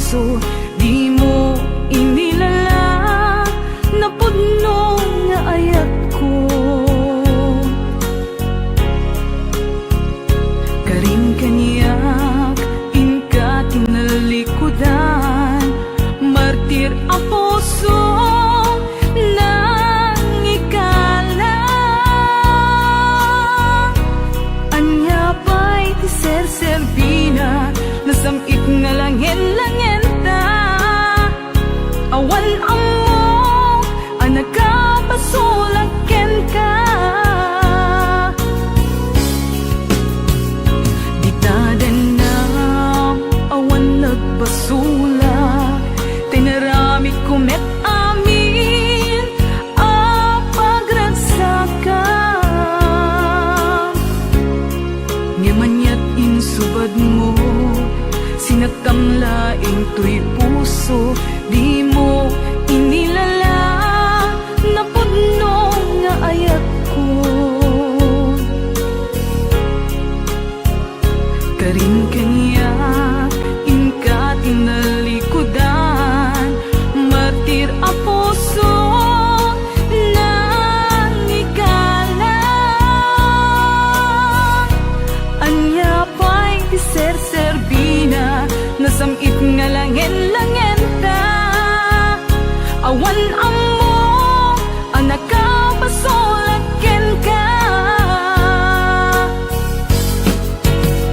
puso, di mo inilala na pudno nga ayat ko. Karin kaniyak, inka tinalikudan, martir ang puso nang ikalang. Anya pa'y ti ser-serbina, nasamit nga langin-langin ta. Awan amo, anak ka basulaken ka. Di tadan na awan nagbasulak, tinarami ko met amin ang pagragsakan. Ngamanyat insubad mo, sinagkamlaing tuy puso, di mo inilala na pudno nga ayat ko. Karin kaniyak, inka tinalikudan, martir ang puso nang ikalang. Anya pa'y ti ser-serbina, nasamit nga langin-langin ta. Awan amo, anak ka basulaken ka.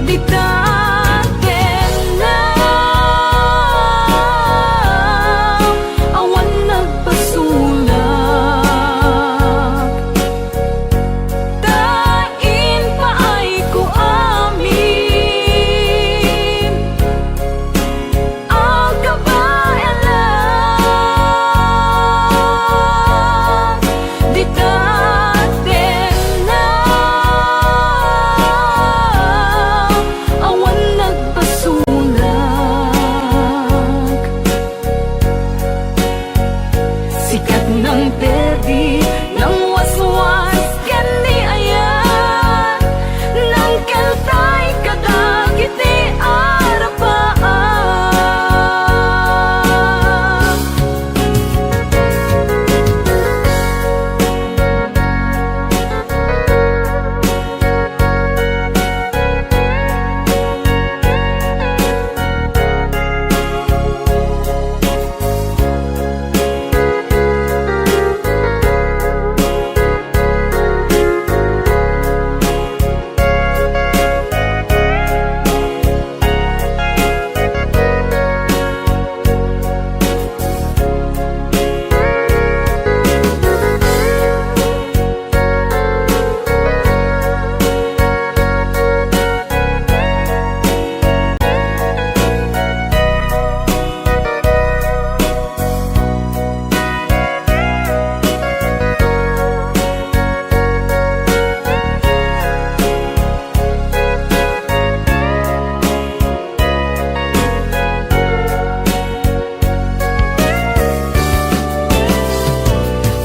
Di taten na awan nagpasulak, tain pa ay ko amin ang kabayalan. Di taten na awan nagpasulak, sikat ng perdi ng waswas kani ayan, nang kaltay kadagiti arapaan.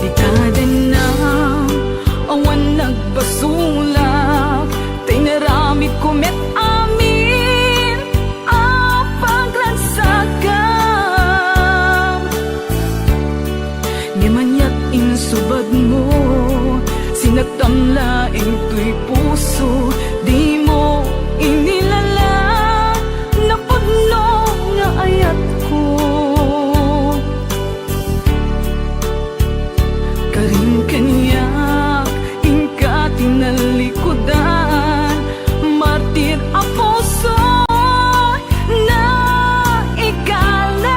Di tadan na awan nagbasulak, tinarami ko met amin ang pagragsakan. Ngamanyat insubad mo, sinagtamlaing tuy puso, di mo inilala na pudno nga ayat ko. Karin kaniyak, inka tinalikudan, martir ang puso na ikalang.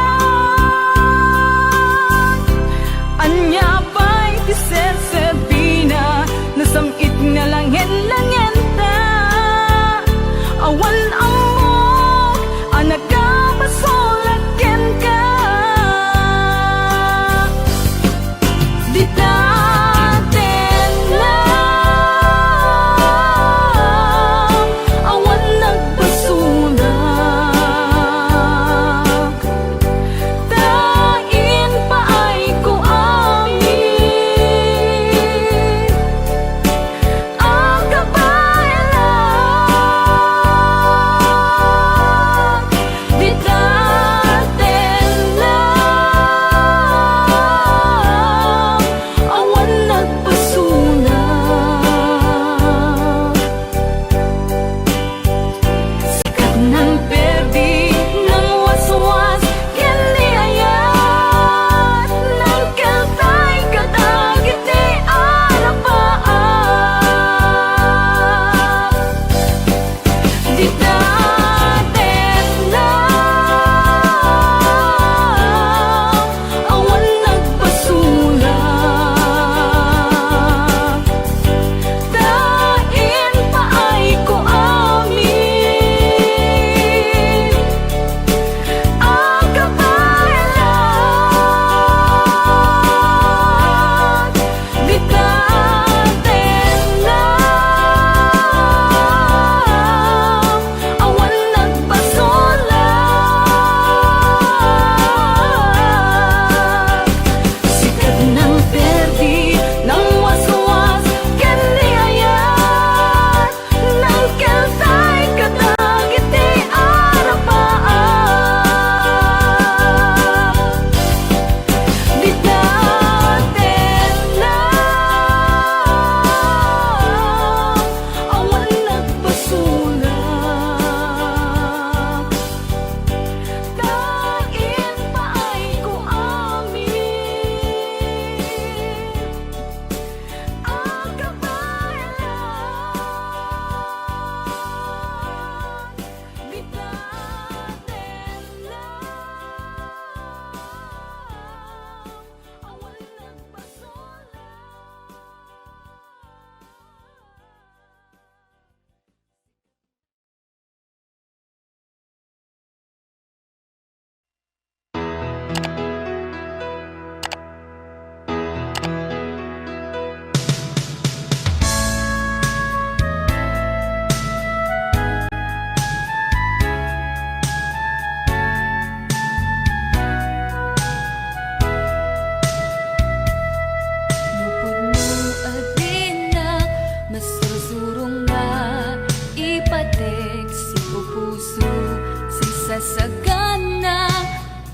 Anya pa'y ti ser-serbina, nasamit nga langin-langin ta.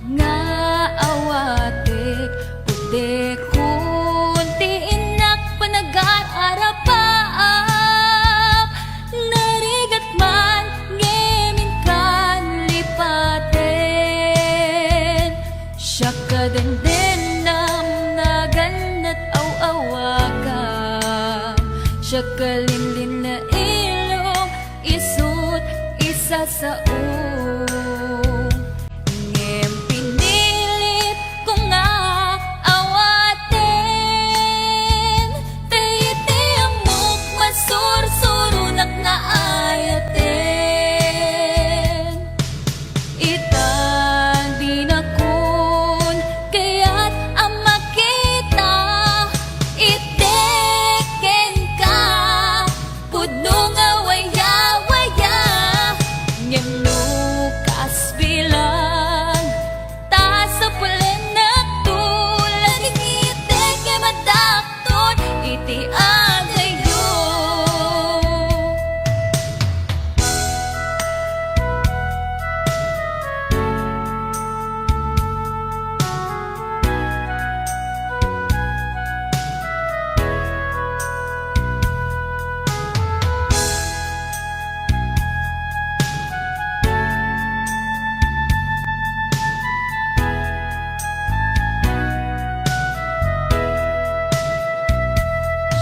nga awate ude kunti inak panag-aarapaap narigat man ngemin kan lipaten siya kadenden nam naganat aw-awaga siya kalinlin na ilong isut isa sa ngem pinilit ko nga awaten tayiti amok masursurunak nga ayaten itan di na kun kaya't ang makita iteken ka pudno nga waya-waya ngem nukas bilang ta sa pulen na tulad iteke madakton iti agayo.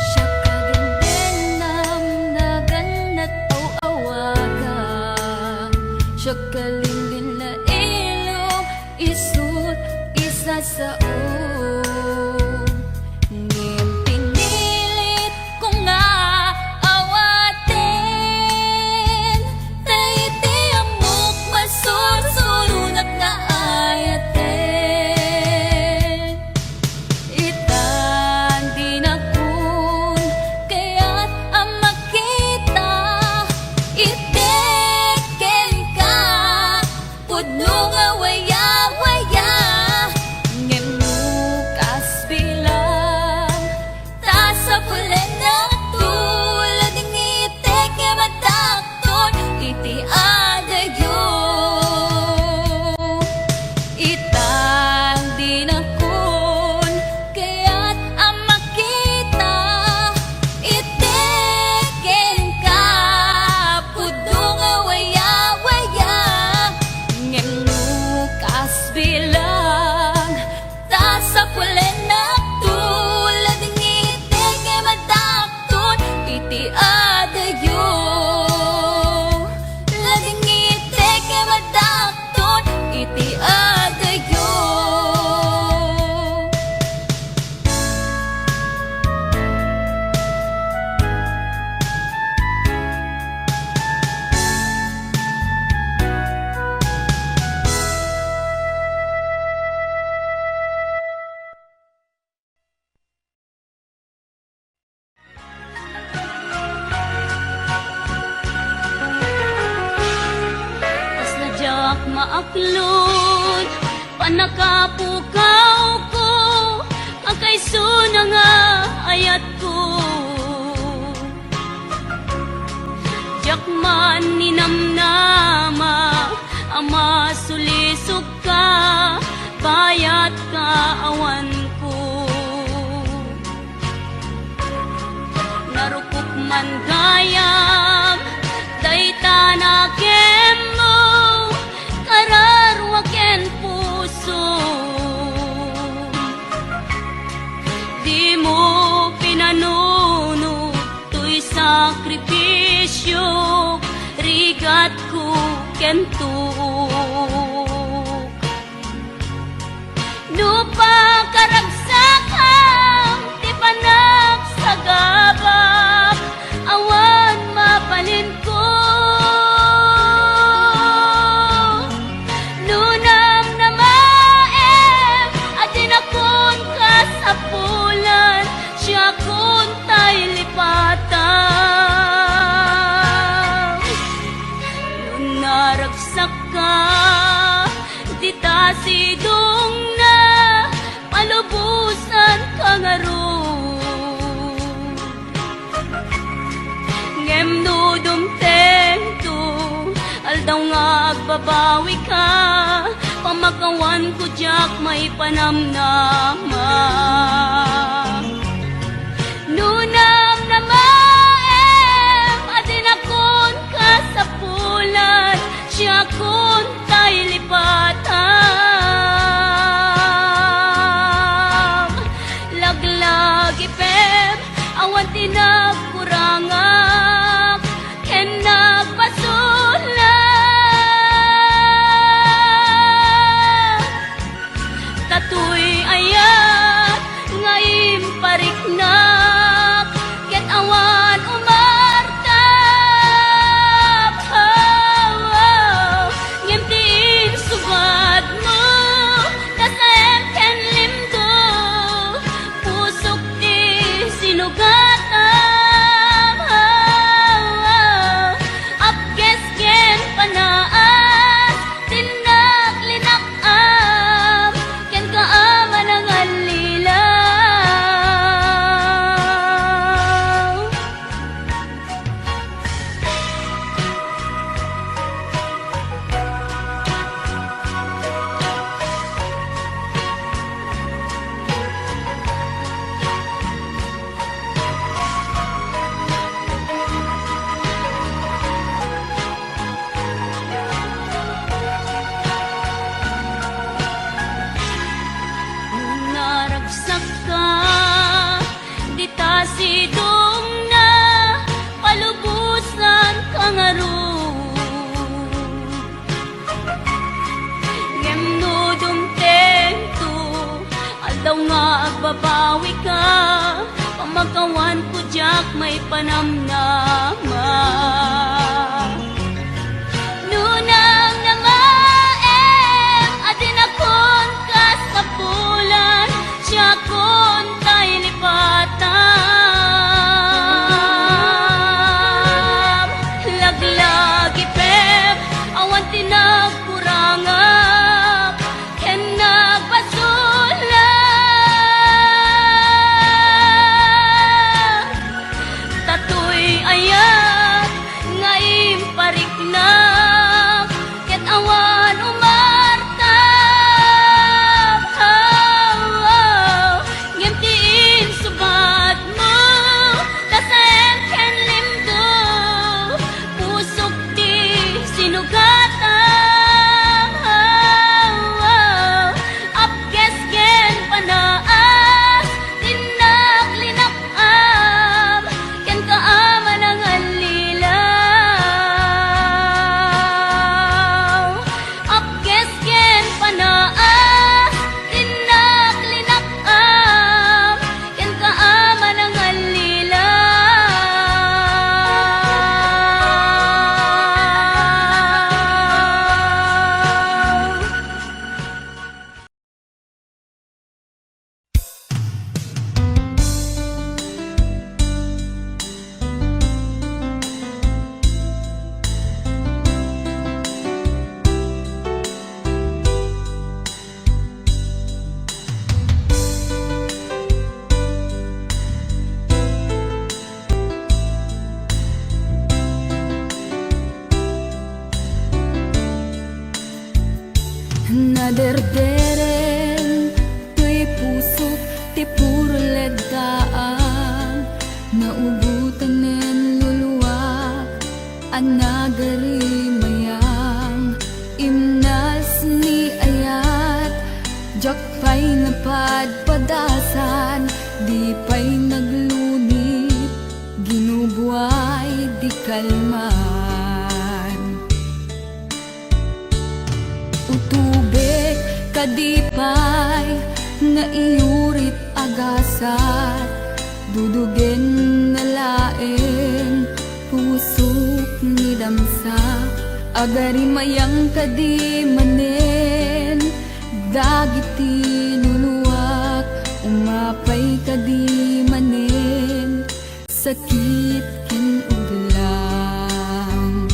Siya kadendam naganat aw-awaga siya kalinlin na ilong isut isa sa ngem pinilit ko nga awaten tayiti amok masursurunak nga ayaten itan di na kun kaya't ang makita iteken ka pudno nga waya-waya ngem nukas bilang ta sa pulen na tulad ng iteke madakton iti adayo itang di na kun kaya't ang makita iteken ka pudno nga waya-waya ngem nukas bilang ta sa pulen na tulad ng iteke madakton iti adayo lading iteke madakton iti adayo. Tas nadyak maaklod panakapukaw ko kakaiso na nga ayat ko jak man ninamnama ama sulisok ka bayat ka awan ko narukop man gayam dayta na kemo kararwaken puso di mo pinanuno to'y sakripisyo rigat ko kentuk nupa karagsakam ti panak sa gabak awan mapalin ko nunam na maem atin akon kasapulan siya kun tay lipatan nunaragsak ka di ta sidong na palubusan ka nga ron ngem no dumteng to aldaw nga agbabawi ka pamakawan mapakawan ko jak may panamnama. Nunam na maem, adin akon kasapulan, siya kun tay lipatan. Laglag ipem, awan tinagkurangak, ken nagpasulan. Tatoy ayat, ngayon pariknak, ket awan umartap. Ngimtiin subad mo, tasayang ken limdo, pusok di sinugatam. Apkes ken panaas, tinak linakam, ken kaama ng alilaw. Naragsak ka, di ta sidong na, palubusan kang aro. Ngemno dumtento, aldaw nga agbabawi ka, pamagawan ko jak may panamnama. Nunang na maem, adin akon kasapulan, siya kon tay lipatan. Laglag ipem, awan tinagkurangak, ken nagpasulan. Tatoy ayat, ngayon pariknak, ket awan umartap. Ngimtiin subad mo, tasayang ken limdo, pusok di sinugatam. Apkes ken panaas, tinak linakam, ken kaama ng alilaw. Apkes ken panaas, tinak linakam, ken kaama ng alilaw. Naderderen, tuy pusok, ti puro ledaan, naubutan nen luluwak, anagari mayang, imnas ni ayat, jakpay napadpadasan, di pay naglunit, ginubuay di kalman. Utubek kadipay na iurit agasat, dudugen na laeng pusok ni damsa, agari mayang kadi manen, dagiti luluwak, umapay kadi manen, sakit ken uglang.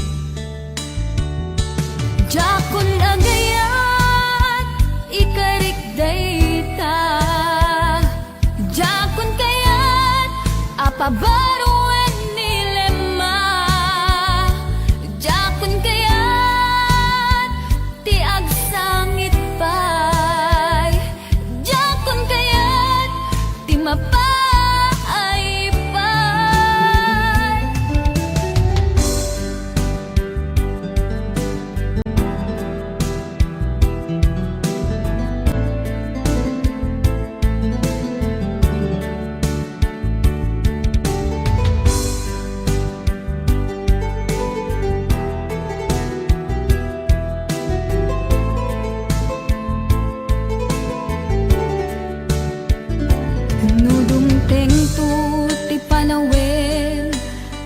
Jakon agayat, ikarik dayta, jakon kayat, apabaruan nilema, jakon kayat, ti agsangit pa,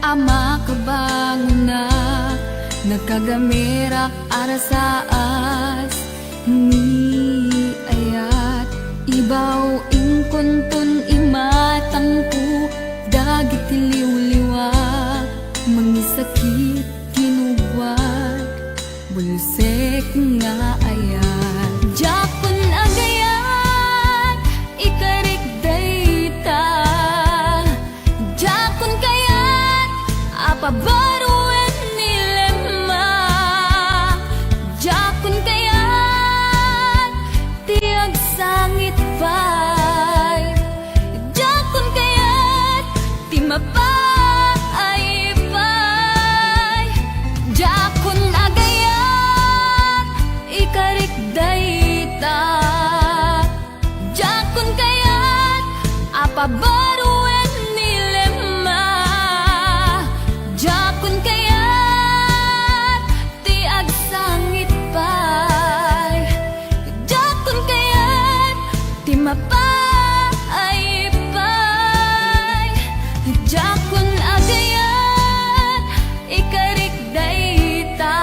ama kabangunak nagkagamirak arasaas ni ayat ibaw ingkontun imatangku dagit liw-liwag mangisakit kinubwag bulusek nga ayat jakon agayat ikarik dayta jakon kayat apabaruan nilema jakon kayat tiag sangit pay jakon kayat ti mapay pay jakon agayat ikarik dayta jakon kayat apabaruan nilema jakon kayat ti agsangit pay jakon kayat ti mapay pay jakon agayat ikarik dayta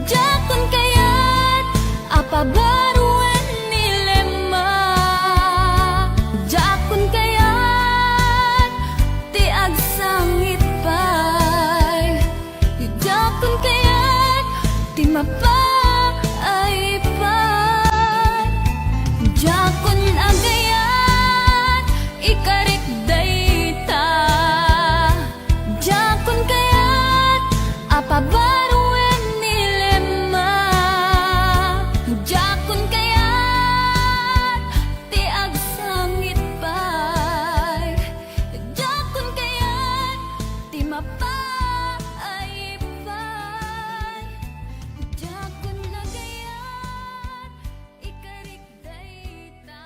jakon kayat apabaruan nilema jakon kayat ti agsangit pay jakon kayat ti mapay pay jakon agayat ikarik dayta jakon kayat apabaruan nilema jakon kayat ti agsangit pay jakon kayat ti mapay pay jakon agayat ikarik dayta.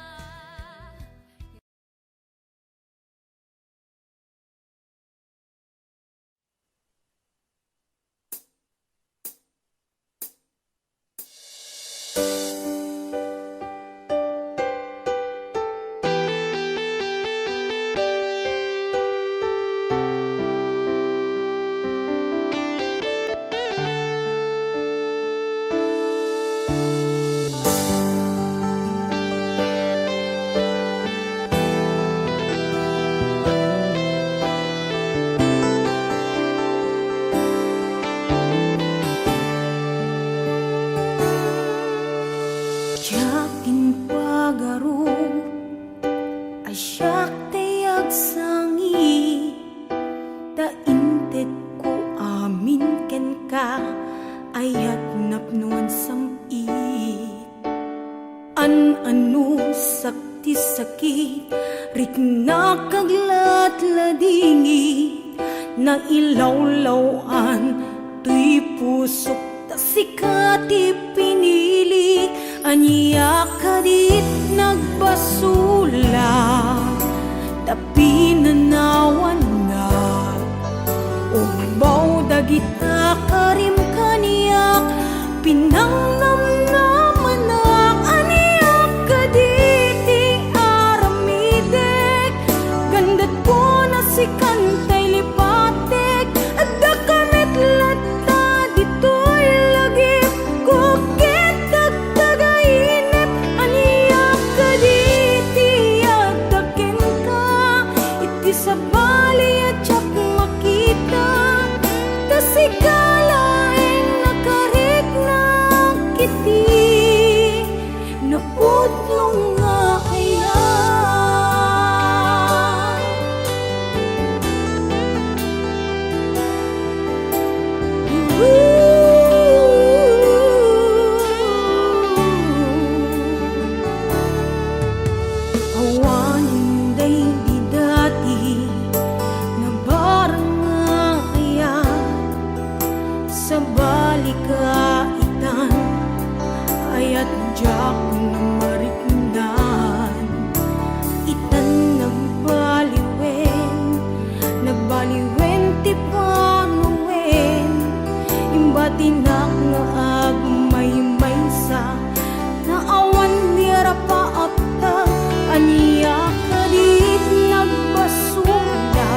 Jakin pagaro asyak tayag sangi tainted ko amin ken ka ayat napnuan samit an-ano sakti sakit rik nakaglat ladingit na ilawlawan tuy pusok ta sikati pinili aniya kadit nagbasula tapi nanawan na ubaw dagita karim kaniyak pinangnamnamanak aniyak kaditi aramidek gandat ko na si kantay lipatek at dakamit lata dito'y lagip kukit tagainip aniyak kaditi agdakin ka iti sabali at tsak makita tasikalaing nakarik na kiti napudlong nga ayan. Awanin day di dati na barang nga ayan sa balikaitan ayat jak na mariknan itan nagbaliwen ti panuwen imbatinak nga agmay sa na awan nira pa aniya kadit nagbasula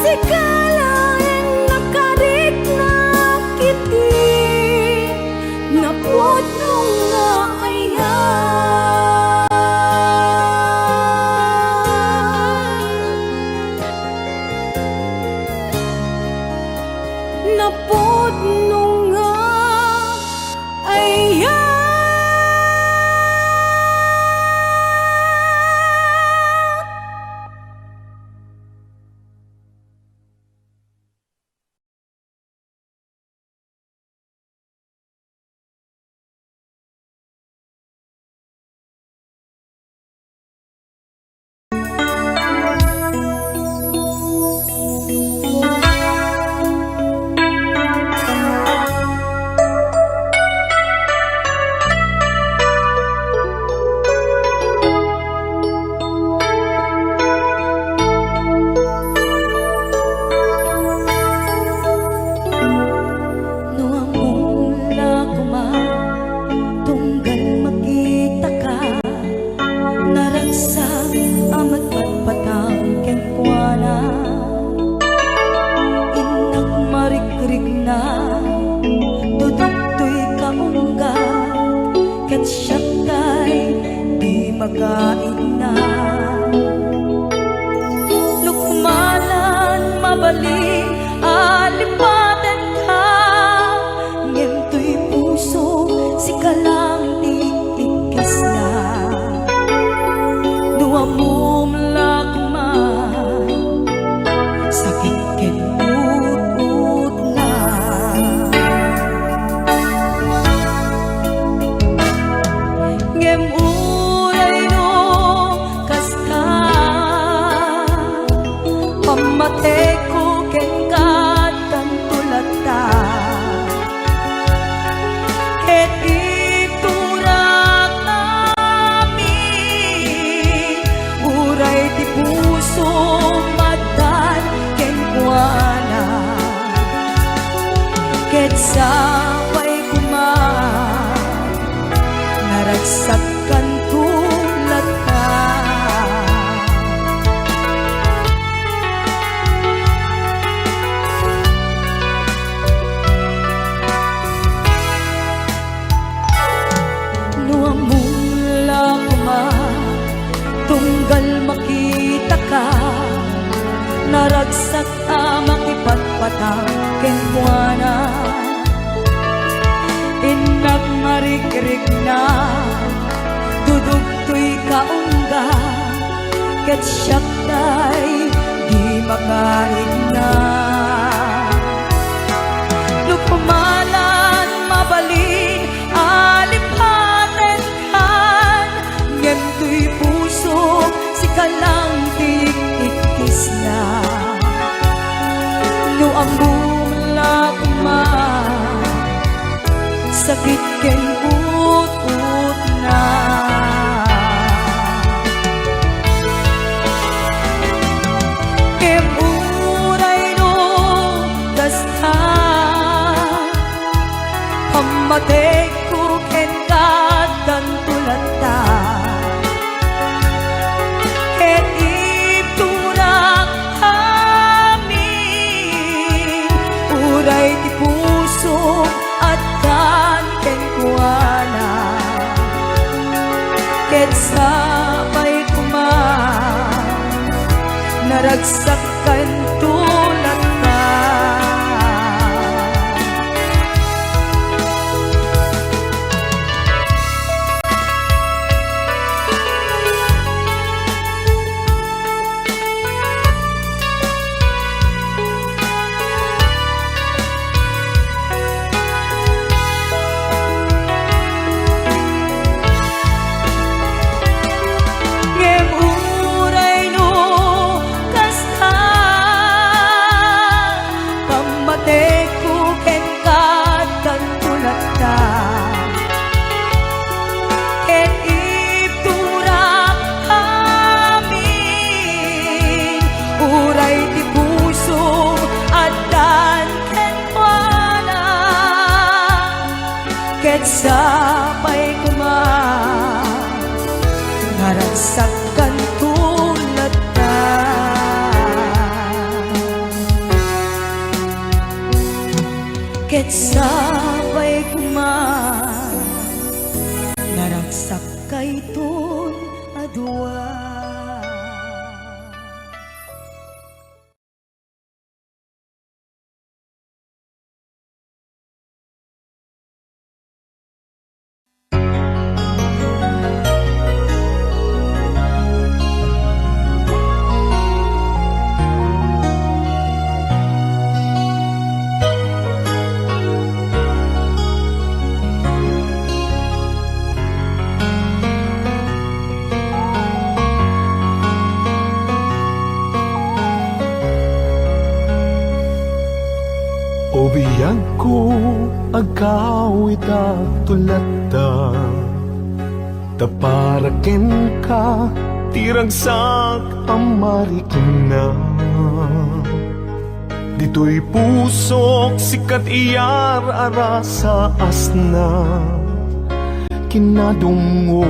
sikalain nakarikna kiti napuno nga ayan napuno nga ayan sabay kuman naragsakan tulad ka nuamula kuman tunggal makita ka naragsak makipagpatang kenwana inak marikrik na dudugtoy kaungga ket syaktay di makain na lupumalan mabalin alipaten kan ngentoy puso si kalang tikis na nuambula kuman sakit ken ut na kemuray no dasta pamate ko ken kadan tulata ket iturak amin uray ti puso at ket sabay kuman naragsakan tulad ka uray no kasta ket sabay kuman naragsak kayton adua. O biyag ko agawid at tulata, taparaken ka tiragsak amarik na. Dito'y pusok sikat iyar ara sa asna, kinadungo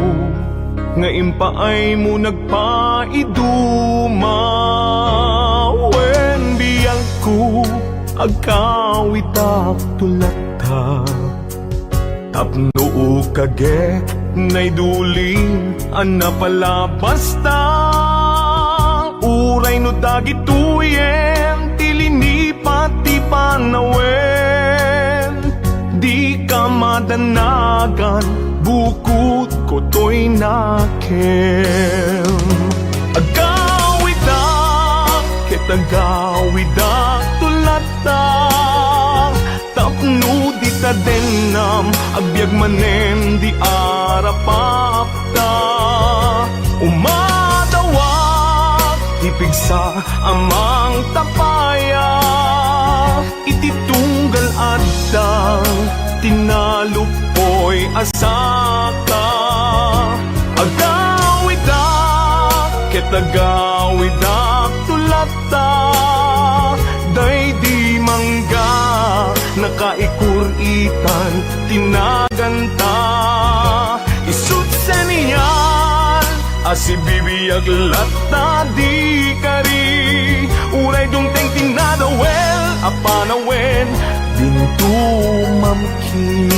nga impaay mo nagpaiduma. Wen biyag ko agkawit ak tulata, tapno kage nay duling ana pala basta. Uray no dagituyen tilini pati panawen, di ka madanagan bukod ko to'y nakem. Agawid ak ket agawid ak tulata, tapno di ta denam agbyag manen di arapapta. Umadawak ipigsa amang tapaya, ititunggal adang tinalupoy asaka. Agawid ak ket agawid ak tulata, day di mangga nakaikuritan tinaganta. Isut sa niyan asibibiyag lata di kari, uray dungteng tinadawel apanawen bintu mamkin.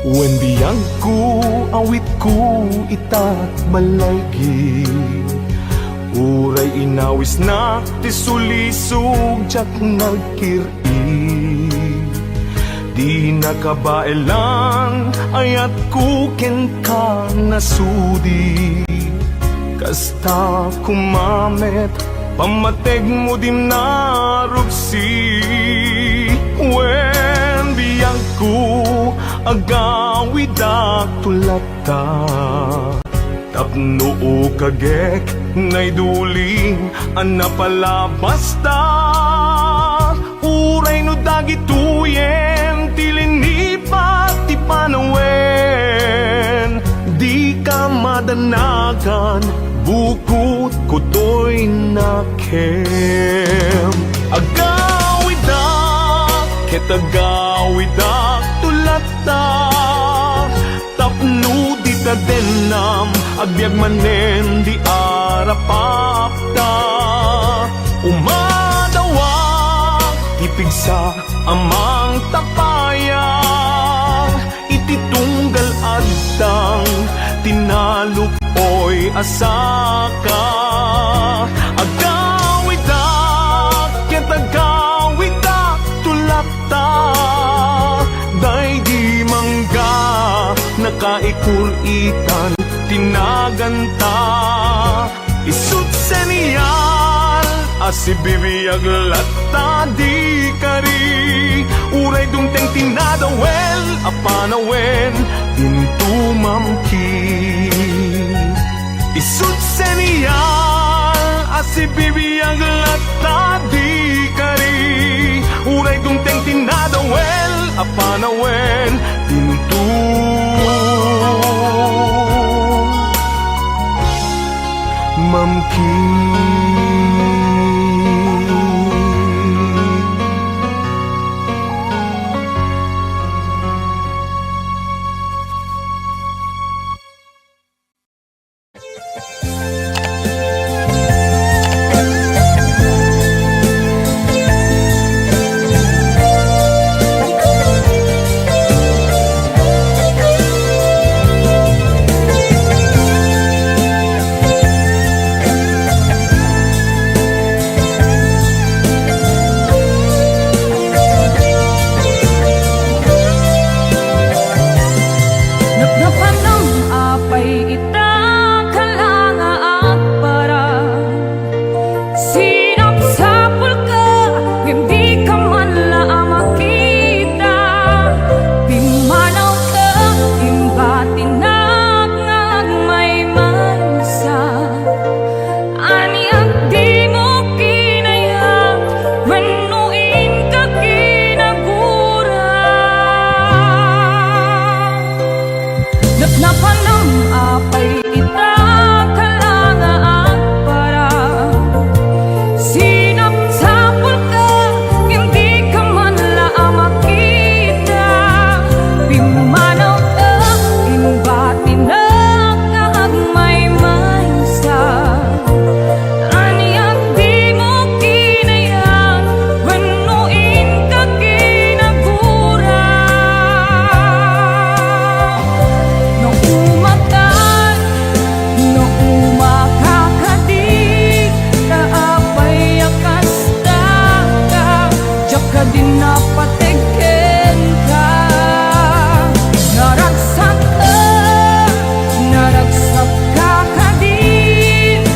Wen biyag ko awit ko itat malaygi, uray inawis na tisulisog jak nagkiri. Di nakabaelan ayat ko ken ka nasudi, kasta kumamet pamateg mo dim narupsi. Wen biyag ko agawid ak tulata, tapno kagek nay duling ana pala basta. Uray no dagituyen tilini pati panawen, di ka madanagan bukod ko to'y nakem. Agawid ak ket agawid ak tulata, tapno di ta denam agbyag manen di arapapta. Umadawak ipigsa amang tapaya, ititunggal adtang tinalupoy asaka. Agawid ak ket agawid ak tulata, day di mangga nakaikuritan tinaganta. Isut sa niyan asibibiyag lata di kari, uray dungteng tinadawel apanawen bintu mamkin. Isut sa niyan asibibiyag lata di kari, uray dungteng tinadawel apanawen bintu mamkin. apay ita kalangaan para sinapsapul ka, hindi ka man lang makita. Pimanaw ka, inbati na kahagmay maysa. Aniyak di mo kinayang banuin ka kinagura. Nung umatay, nung umakakadig, kaapay akas ka, diyak ka din napatigin ka. Naragsak ka kadin,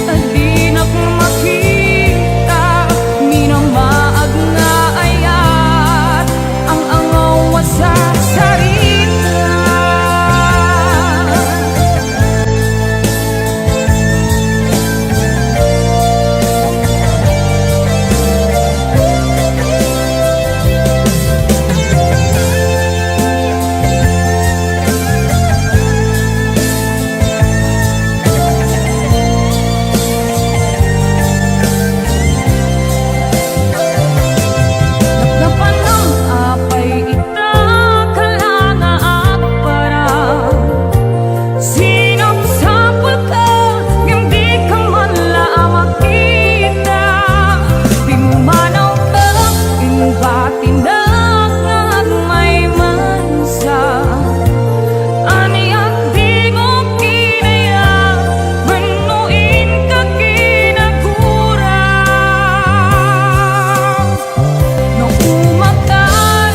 adinak makita, minamaag nga ayat, ang angaw sa sarita. Napanang apay ita kalangaak para sinapsapul ka, hindi ka man lang makita. Pimanaw ka, inbati na kahagmay mansa. Aniyak di mo kinayang banuin ka kinagura. Nung umatay,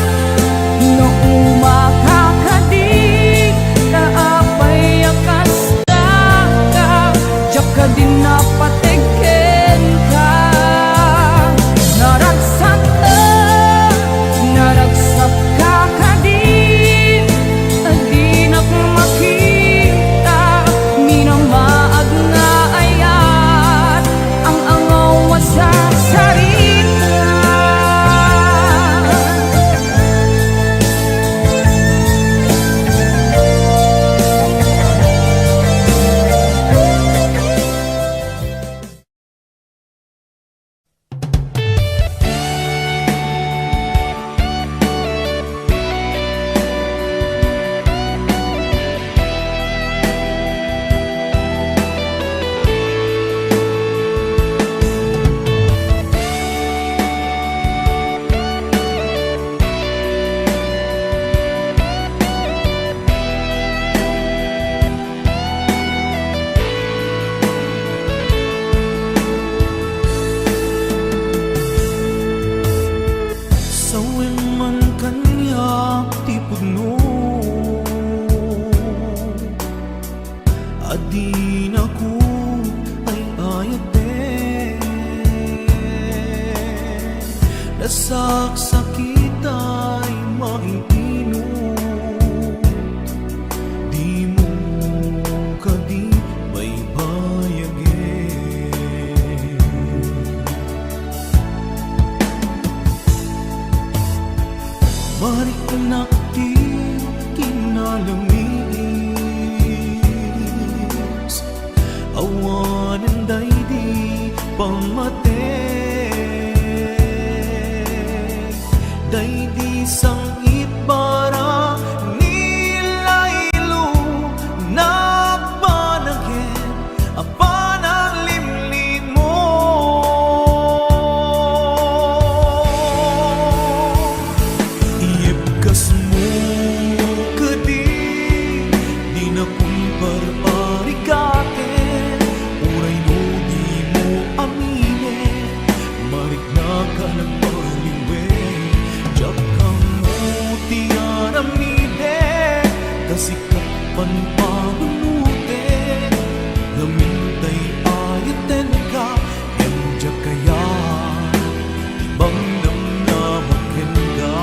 nung umakakadig, kaapay akas ka, diyak ka din napatigin ka. Naragsak ka kadin, adinak makita, minamaag nga ayat, ang angaw sa sarita. Sawin man kanya ti pudno, adi na ko ay ayate. Nasaksakit ay maitino, di mo kadi may bayage. Marik anak di kinalamis, awanan day di pamate. Day di sangit bara nilaylo, napanagin apan ang limlin mo. Iibkas mo kadi, di na kumparparikatin, uray no di mo aminin, marik na ka nagpaliwe. Diyak kang mo tiyaramide, kasi kapan pagunutin, lamintay ayaten ka, yan diyak kaya ibang namnamakin ka.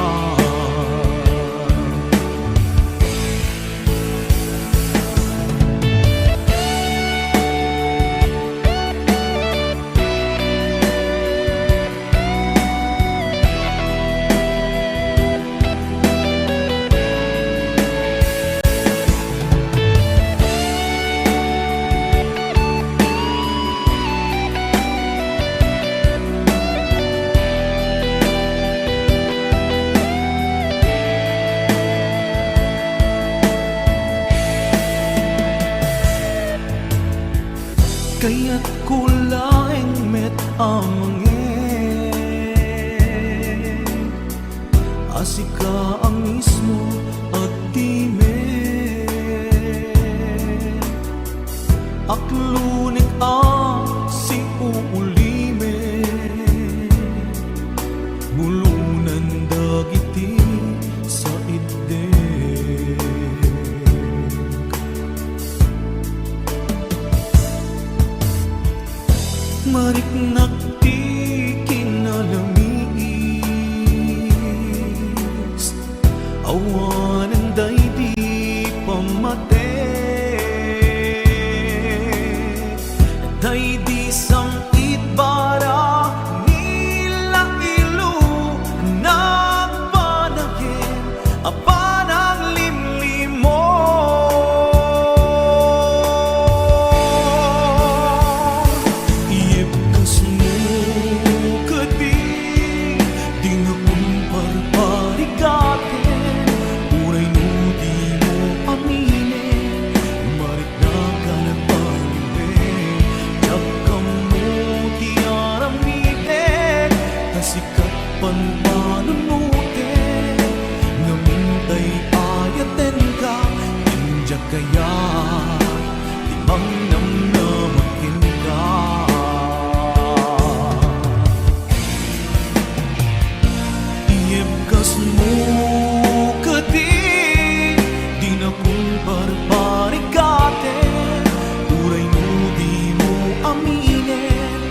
met kulaing met amangen asika ang mismo at time aklunik si uulime mulunan dagiti sa ide mariknak ti kinalamis awanan day di pamate day di samit bara nila ilu nagpanagin apanang limlimo iyepkas mo kadi di na kumparparikatin uray no di mo aminin marik na ka nagpaliwin yakam mo di aramiden kasikat panpanunutin ngamintay ayaten ka injak kaya timang namnamakin ka iyepkas mo kadi di na kumparparikatin uray mo di mo aminin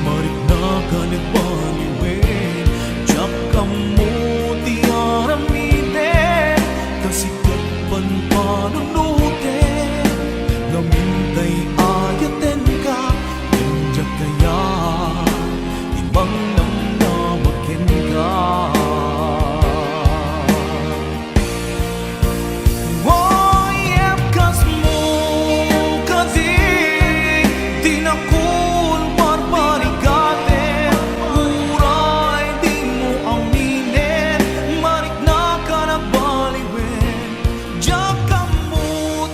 marik na ka nagpaliwin jakam mo di aramiden kasikat panpanunutin ngamintay ayaten ka injak kaya ibang namnamakin ka iyepkas mo kasi di na kumparparikatin uray di mo aminin marik na ka nagbaliwin jakam mo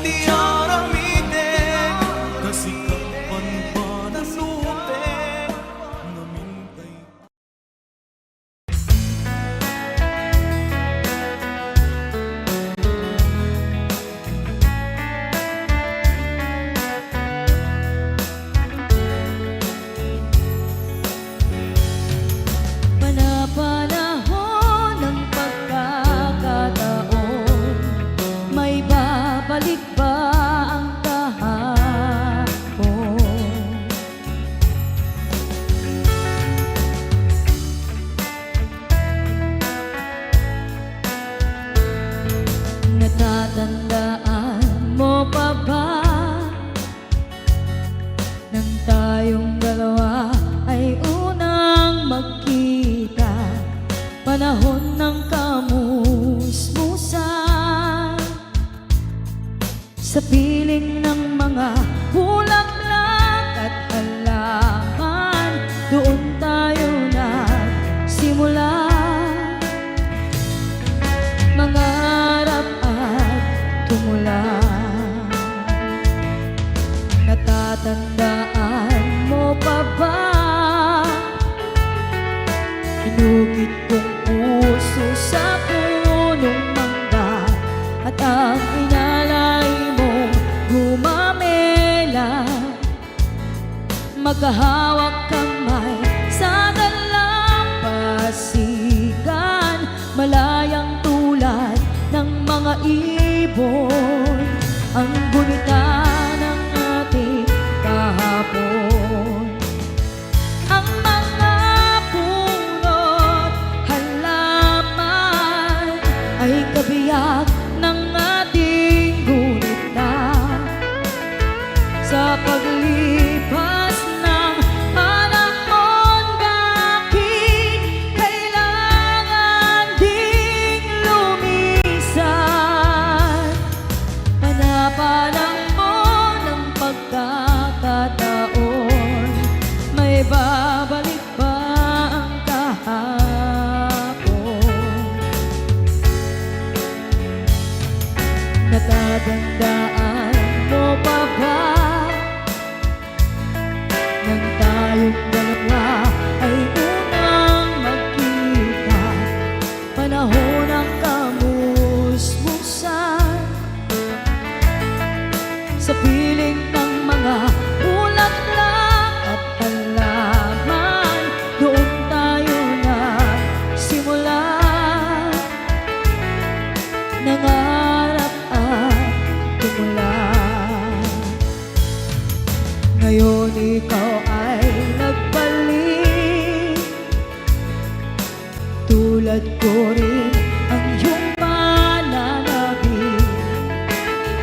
di aramiden kasikat panpanunutin ngamintay Panapanahon ng pagkakataon, may babalik ba ang kahapon? Natatandaan mo pa ba nang tayong dalawa ay unang magkita, panahon ng kamusmusan, sa piling ng mga bulaklak at halaman, doon tayo nagsimula mangarap at tumula. Natatandaan mo pa ba inugit kong puso sa punong mangga at ang inalay mo gumamela, magkahawak kamay sa dalampasigan, malayang tulad ng mga ibon ang gunita ng ating kahapon. Ang mga puno't halaman ay kabiyak ng ating gunita sa paglipas ng panahon. Bakit kailangan ding lumisan? Panapanahon ng pagkakataon, may babalik ba ang kahapon? Natatandaan mo pa ba pangarap at tumulan. Ngayon ikaw ay nagbalik, tulad ko rin ang iyong pananabik.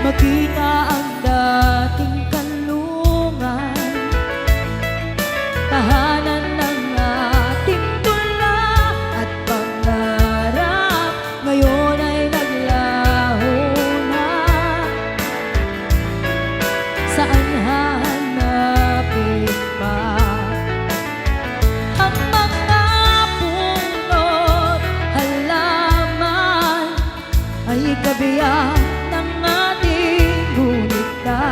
Makita ang dating kanlungan, tahanan ng ating tula at pangarap. Ngayon ay naglaho na, saan hahanapin pa ang mga punot halaman ay kabiyak ng ating gunita.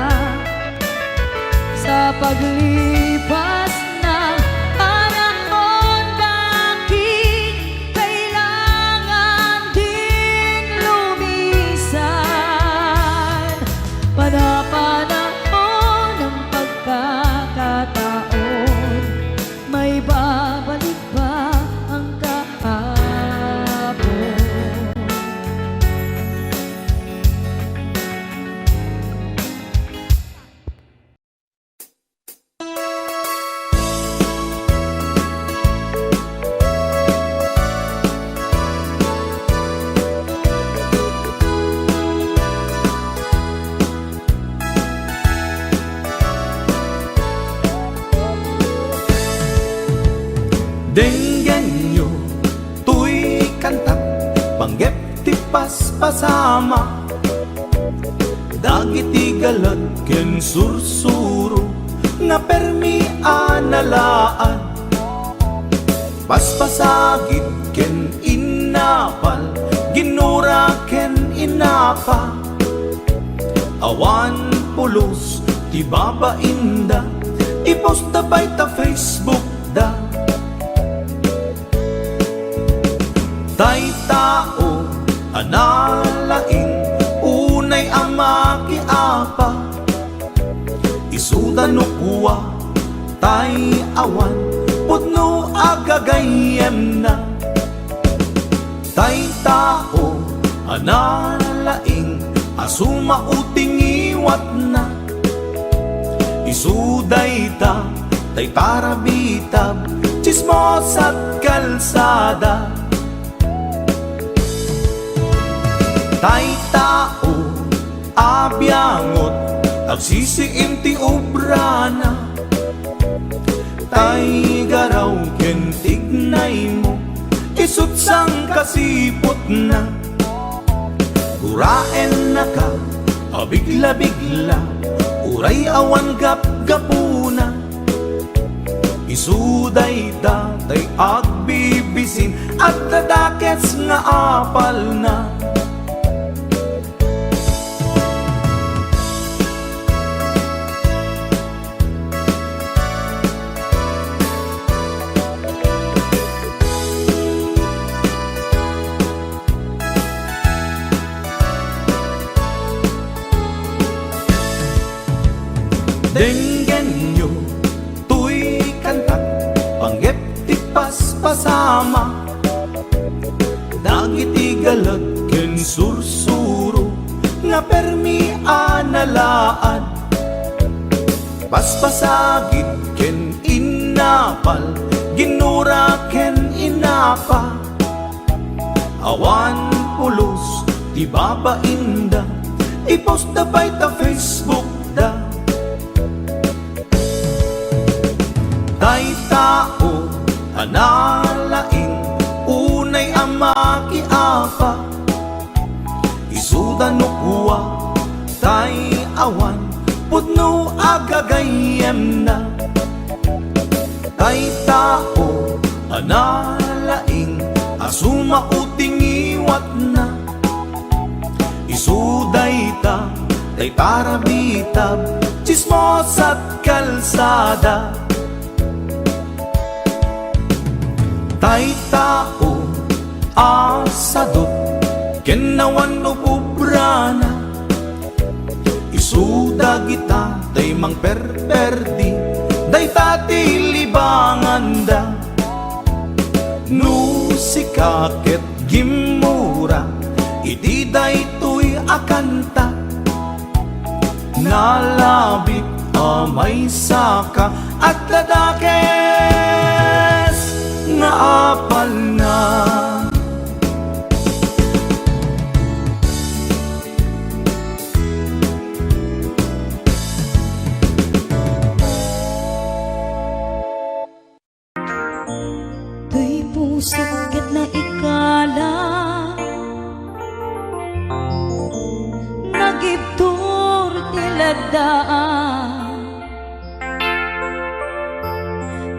Sa paglipas ng panahon, bakit kailangan din lumisan? Panapanahon ng pagkakataon, may babalik ba ang kahapon? Denggan nyo, tuy kantak, panggep ti paspasama, dagiti galag ken sursuro, nga permi analaan, paspasagit ken inapal, ginura ken inapa, awan pulos ti babainda, ipost da bay ta Facebook da. Tay tao analaing unay ang makiapa, isuda no kuwa tay awan pudno agagayem na. Tay tao analaing asuma uting iwat na, isuday ta tay tarabitab chismos at kalsada. Tay tao abyangot agsisiim ti obrana, tay garaw ken tignay mo isut sang kasipot na. Uraen na ka abigla-bigla, uray awan gap-gapuna, isuday datay agbibisin at dadakets nga apal na. Denggan nyo, tuy kantak, panggep ti paspasama, dagiti galag ken sursuro, nga permi analaan, paspasagit ken inapal, ginura ken inapa, awan pulos ti babainda, ipost da bay ta Facebook da. Tay tao analaing unay ang makiapa, isuda no kuwa tay awan pudno agagayem na. Tay tao analaing asuma uting iwat na, isuday ta tay tarabitab chismos at kalsada. Tay tao asadot kenawan no pubrana, isuda kita tay mang perperdi, day tati libangan da. No sikaket gimura iti day akanta, nalabit may saka at ladakes nga apal na. Tuy puso ket na ikala nagibtur tiladaan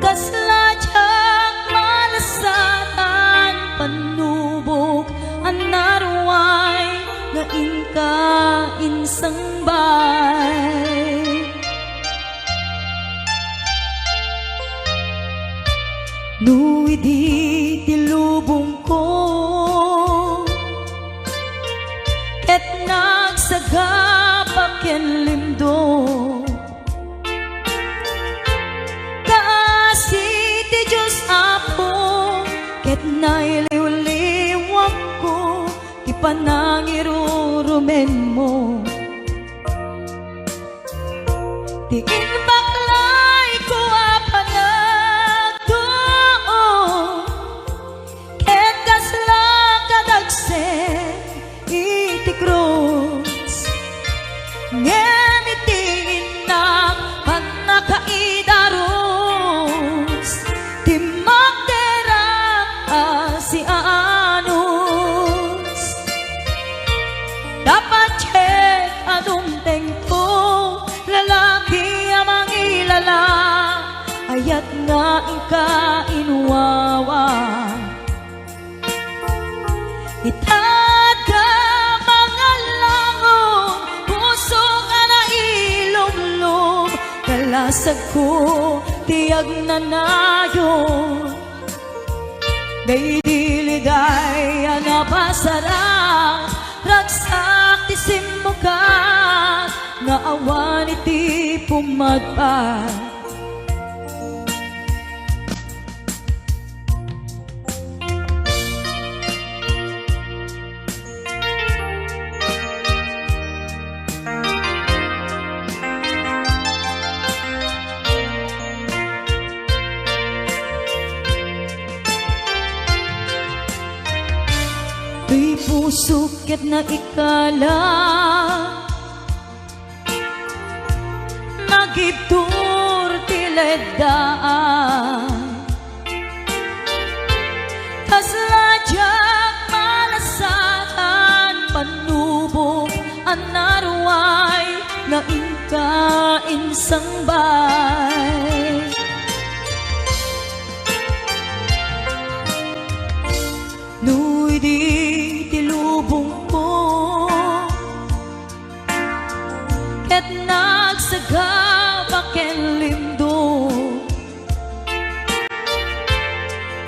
kasladyak malasatan panubok anarway nga inka insang bay. Nui di tilubong ko ket nagsagabak ken lindo kaasi ti Diyos Apo ket nailiwliwak ko ti panangirurumen mo ti inbaklay ko apanagto ket kasla kadagsen iti krus ngemitiin na pannakaidarus ti magderak si anus dapat cek adung tengko lalaki amang ilala ayat nga ika inuwawa itata mga langon puso nga nailumlum kalasag ko tiyag na nayon daydiliday anapasarang ragsak ti simukat nga awan iti pumadpad. Tuy puso ket na ikala nagibtur tiledaan kasladyak malasatan panubok anarway nga inka insang bay. Nui di tilubong ko ket nagsagabak ken lindo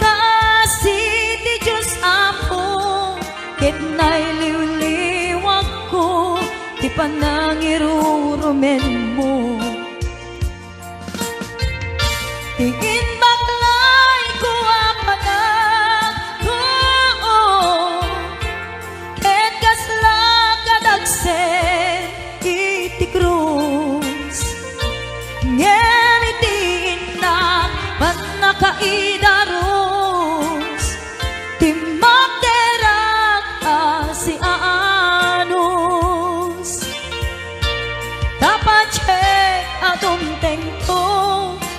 kaasi ti Diyos Apo ket nailiwliwak ko ti panangirurumen mo tingin baklay ko apanag ko ket kasla kadagsen iti krus ngemitiin na pannakaidarus ti magderak si anus dapat cek adum tengko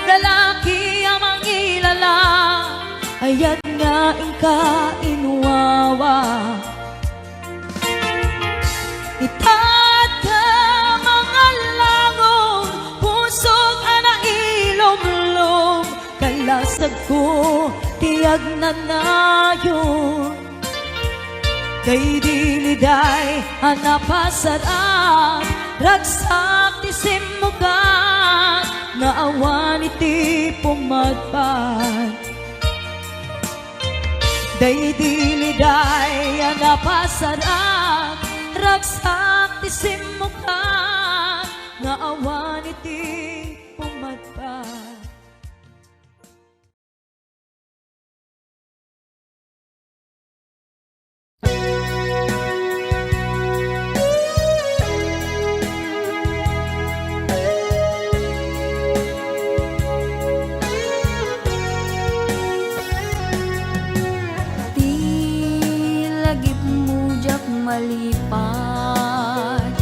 lalaki amang ilala ayat nga inka inuwawa itata mga langon pusog ana ilumlum kalasag ko tiyag na nayon daydiliday anapasarang ragsak ti simukat nga awan iti pumadpad. Daydiliday anapasarang ragsak ti simukat nga awan iti pumadpad. malipad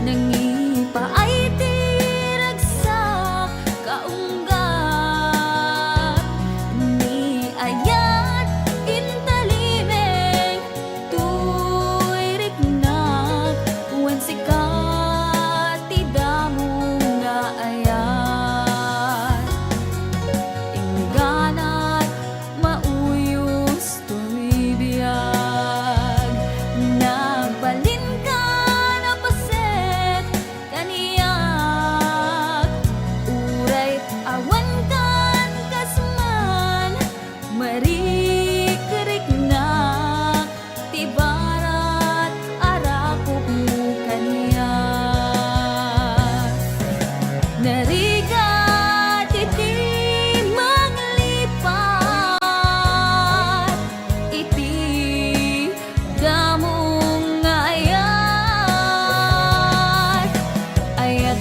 nangipa ay tiragsak kaunggat ni ayat intalimeng tuy riknak wen sikat tidamong nga ayat ingganat mauyos tuy biyag nagbalin ka na paset kaniyak uray awan kan kasman marikiriknak tibarat arakop mo kaniyak narigat iti manglipat iti damong nga ayat ayat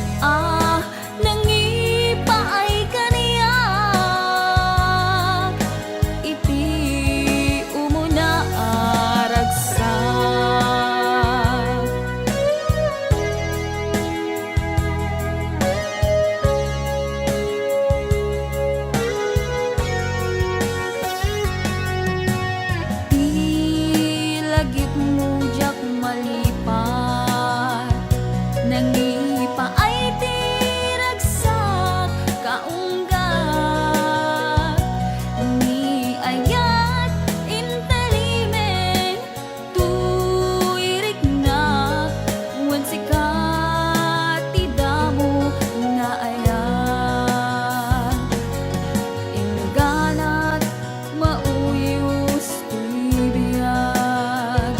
nangipa ay kaniyak iti umuna aragsak di lagip mo jak malipat nangipa ay tiragsak kaunggat ni ayat intalimeng tuy riknak wen sikat tidamo nga ayat ingganat mauyos tuy biyag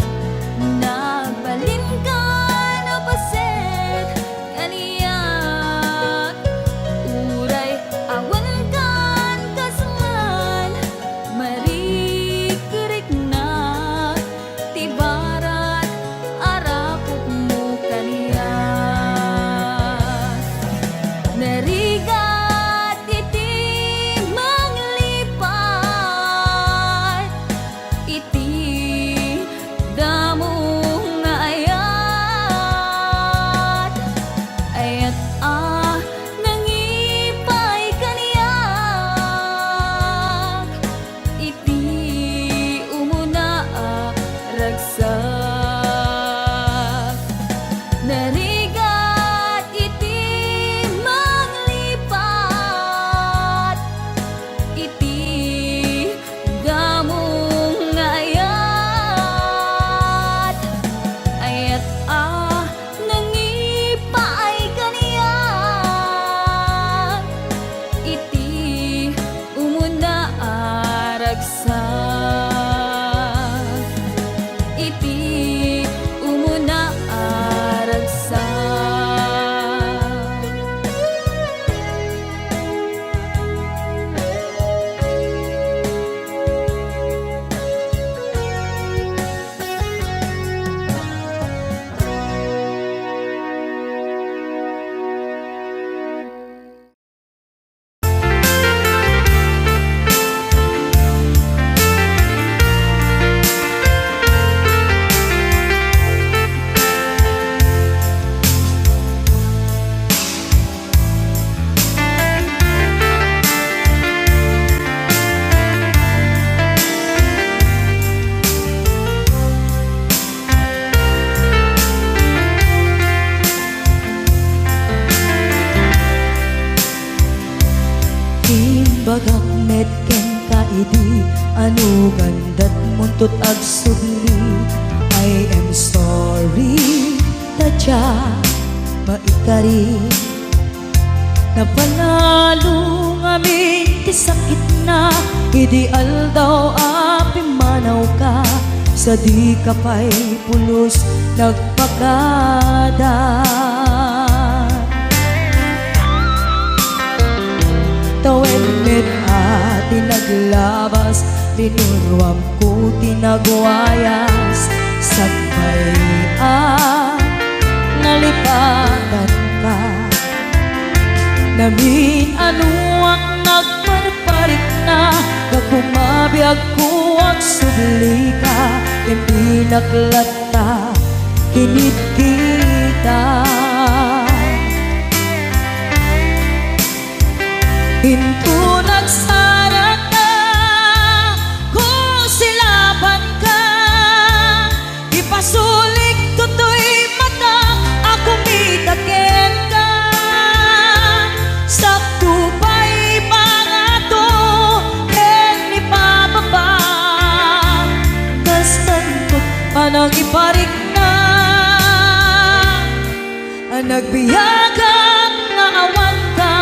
nagbalin ka na paset kaniyak uray awan kan kasman marikiriknak tibarat arakop mo kaniyak narigat iti manglipat iti damong nga ayat ayat nangipay kaniyak iti umuna ragsak narigat iti manglipat iti damong nga ayat ayat nangipa ay kaniyak iti umuna aragsak iti umuna aragsak Bagak metken kaidi anu gandat muntut agsubli I am sorry taja maikari napanalo ngamin ti sakit na ideal daw api manaw ka sa di ka pa'y pulos nagpakada tawen met ati naglabas tinuruam ko tinagwayas sabay nalipatan ka namin anuak nagparparik na nagpumabiyag ko ang subli ka hindi naklata init kita. Hinto nagsarat na kung silaban ka, ipasulik tutoy mata ako mitaken ka. Sakto pa'y pangato ken ipababa, kastantot panang iparik na nagbiyagang nga awan ka.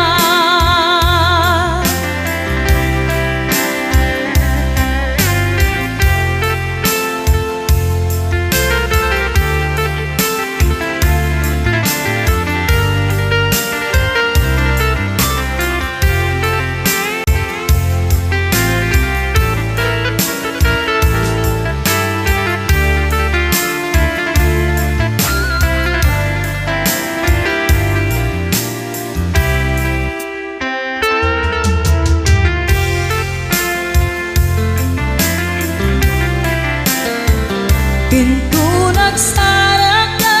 Hinto nagsarat na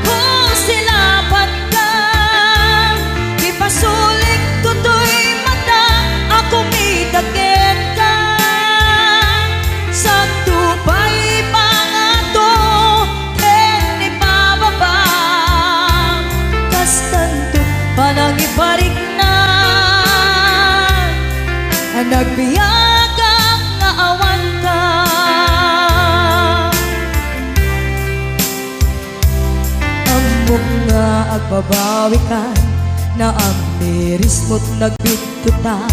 kung silaban ka, ipasulik tutoy mata ako mitaken ka. Sakto pa'y pangato ken ipababa, kastanto panang iparik na nagbiyagang nga awan ka. Amok nga agbabawi ka na ang miris mo't nagbitutan.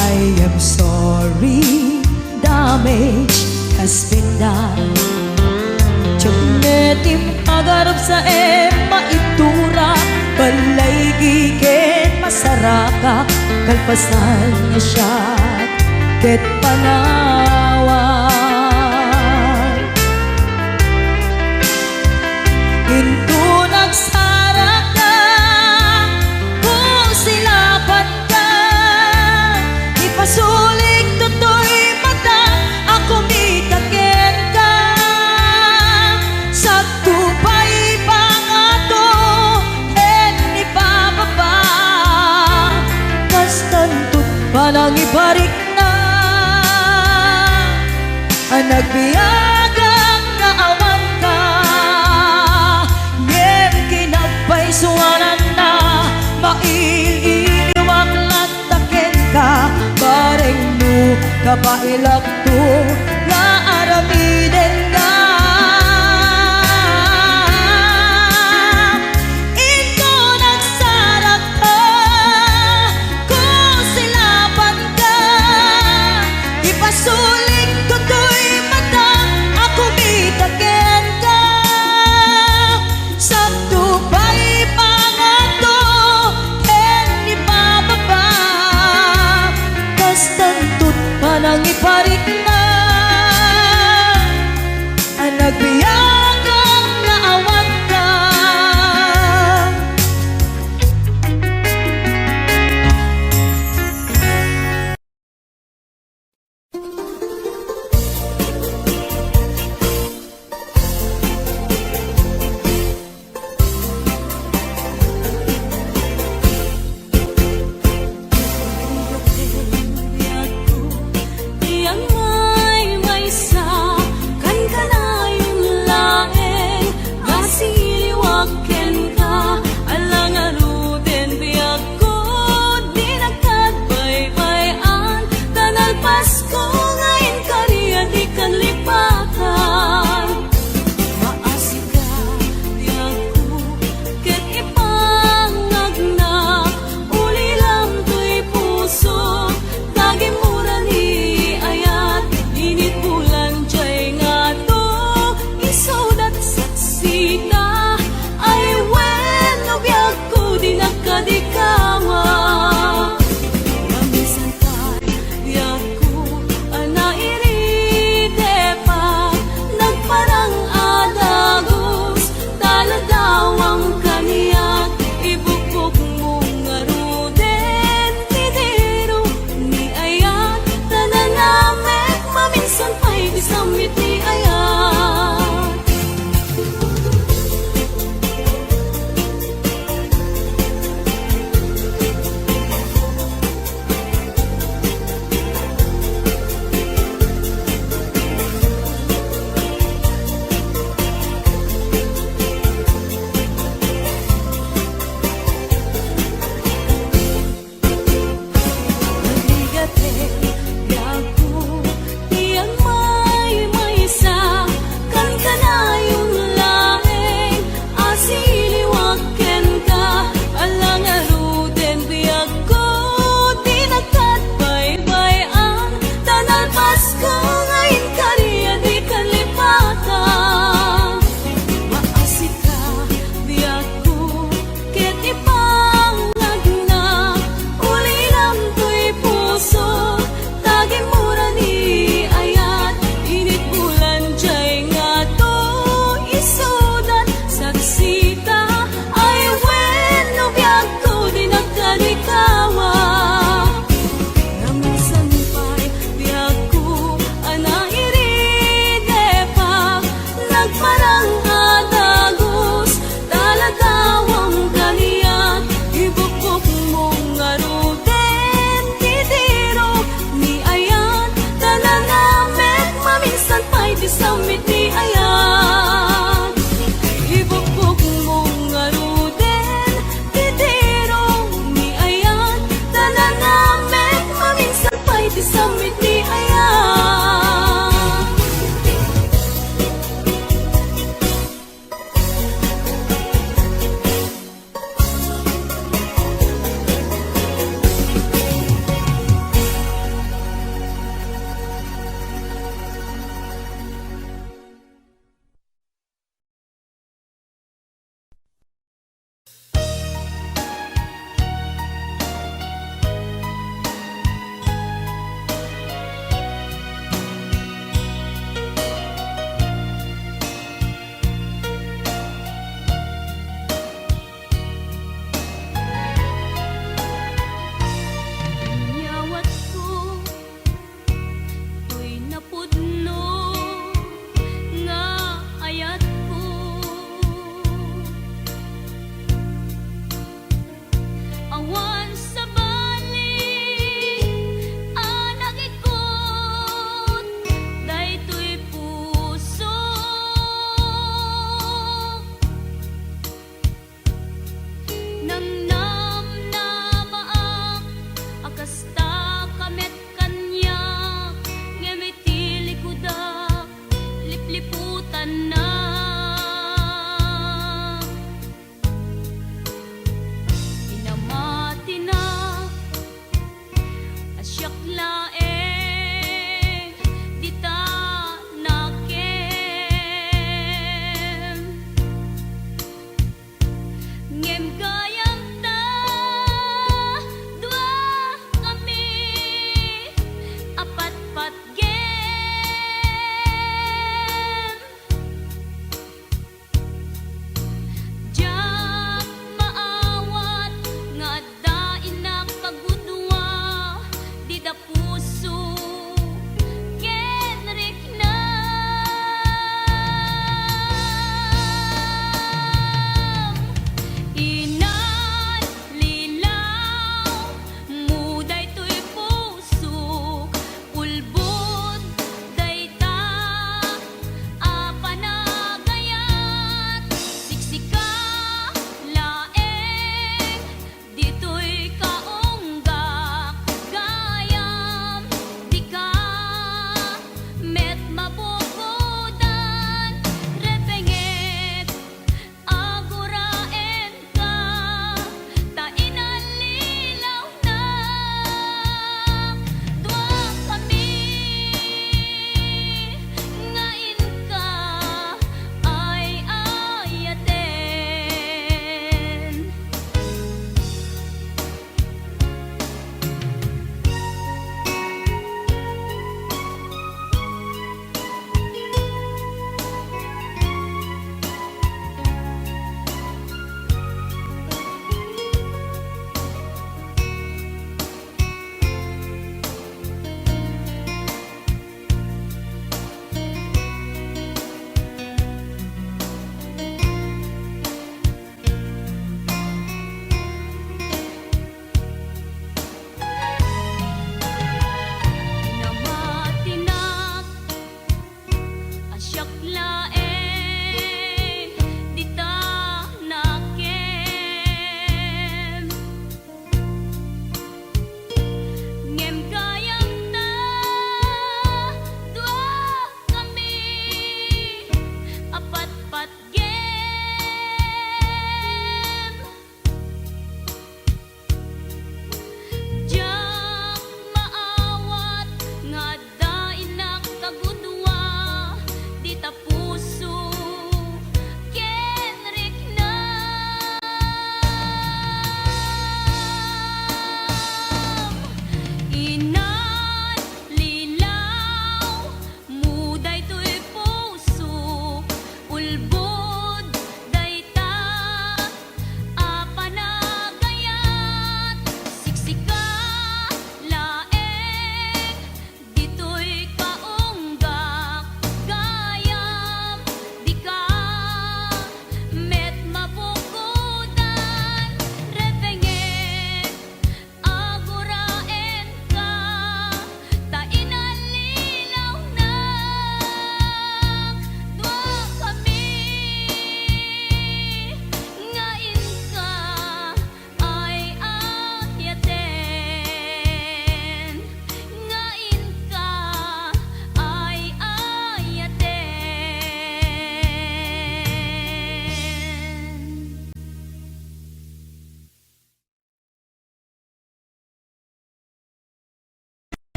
I am sorry, damage has been done. Tiyagnetim agarap sa maitura, balay gigen masaraka, kalpasan niya siya ket panawan. Hinto nagsarat na kung silaban ka, ipasulik tutoy mata ako mitaken ka. Sakto pa'y pangato ken ipababa, kastantot panang ibarik na nagbiyagang nga awan ka. Ngem kinagpaisuanan na mailiwag lantaken ka, bareng no kapailak to nga aramiden ka. Ito nagsarat ka kung silaban ka, ipasulik tutoy mata ako mitaken ka. Sakto pa'y pangato ken ipababa, kastantot panang iparik na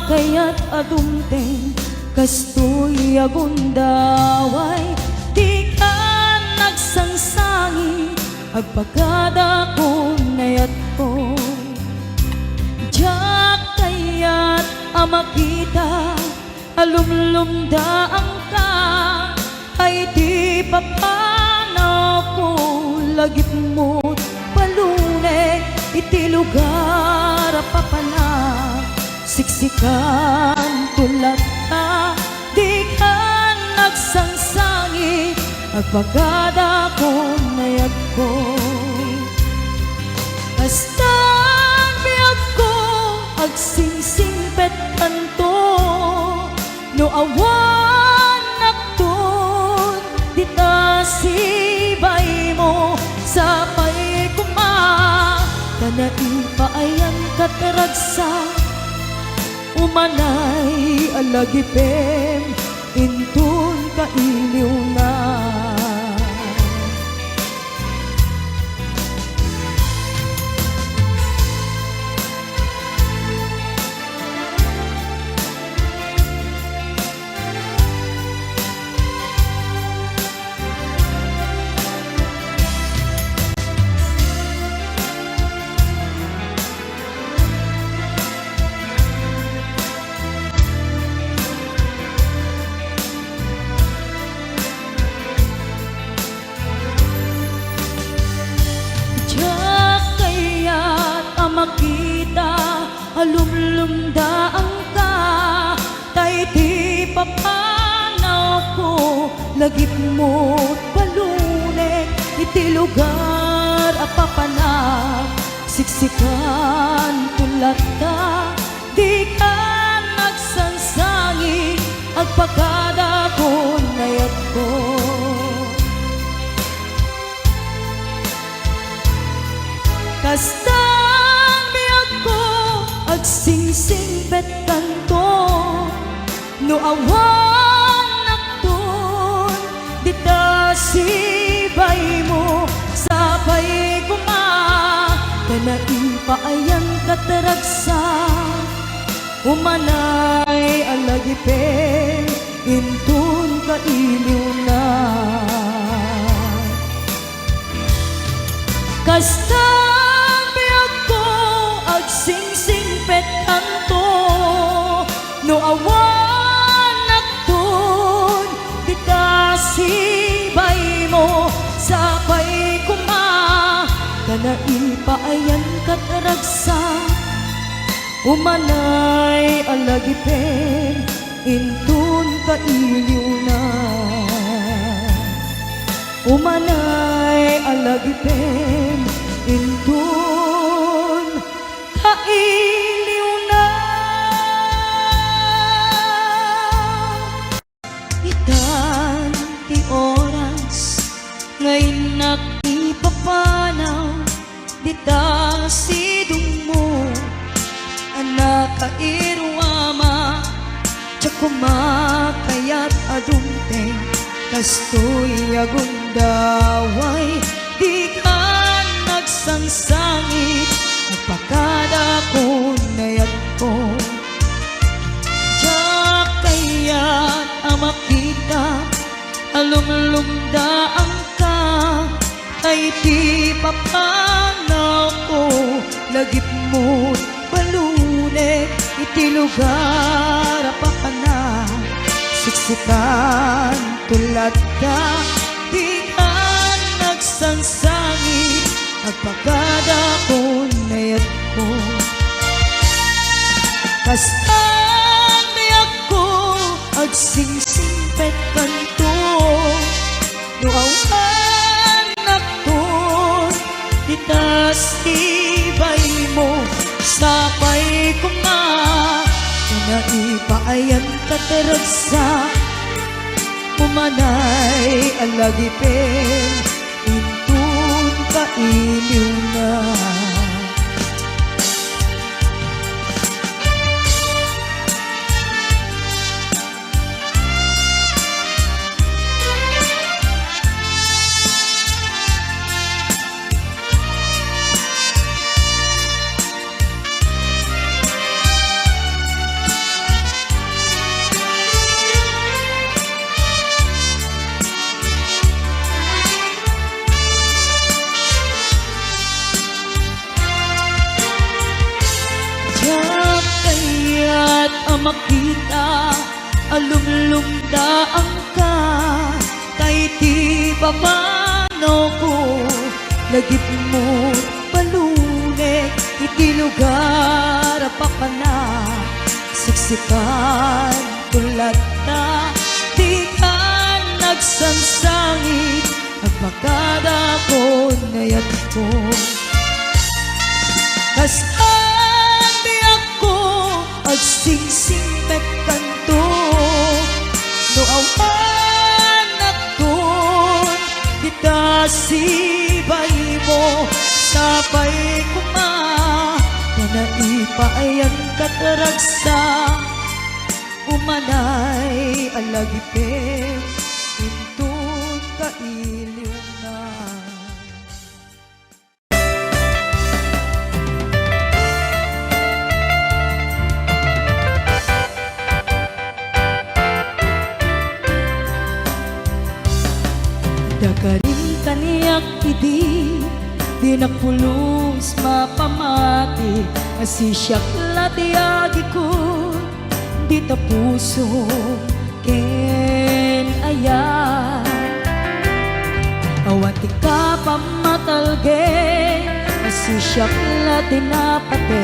kumakayat adumteng kastoy agundaway di ka nagsangsangi agpagada kong nayat ko diyak kayat amakita alumlumdaang ka ay di papanaw ko lagip mo't palune iti lugar papana siksikan tulad ka di ka nagsangsangi agpagada kong nayag ko kastan biyag ko agsingsingpet kanto no awan nakton dita sibay mo sapay kuma kanaipayan kataragsa umanay alagipem intun kailiw na makita alumlumdaang ka tay di papanaw ko lagip mo't palunek iti lugar apapanak siksikan tulad ka di ka nagsansangi agpagada ko nayat ko kasta agsingsingpet kanto no awan nakton dita sibay mo sapay kuma kanaipaayang kataragsa umanay alagipin intun kailiw na kasta agsingsingpet kanto no awan nakton dita sibay mo sapay kuma kanaipayan kataragsa umanay alagipin intun kailiw na umanay alagipin intun kailiw na itan ti oras ngayon nakipapanaw dita sidong mo anak kairwama tsak kumakayat adumteng kastoy agundaway di ka nagsangsangit agpagada ko nayat ko diyak kayat amakita alumlumdaang ka ay di papanaw ko lagip mo't palunek iti lugar apapana siksikan tulad ka di ka nagsangsangit agpagada ko nayat ko kastan biyak ko agsingsingpet kanto no awan nakton dita sibay mo sapay kuma kanaipayan kataragsa umanay alagipin intun kailiw na makita alumlumdaan ka kay ti papano ko lagip mo palunek iti lugar pa na siksikan tulad na di ka nagsansangit agpakada ko nayat ko kasaan di ako agsingsingpet kanto no awan at doon kita sibay mo sapay kuma na naipaayan kataragsa umanay alagipin intun kailiw na dakarin kaniyak di nakpulos mapamati asisyak latiagi ko di tapuso ken ayan awati ka pamatalge asisyak latinapate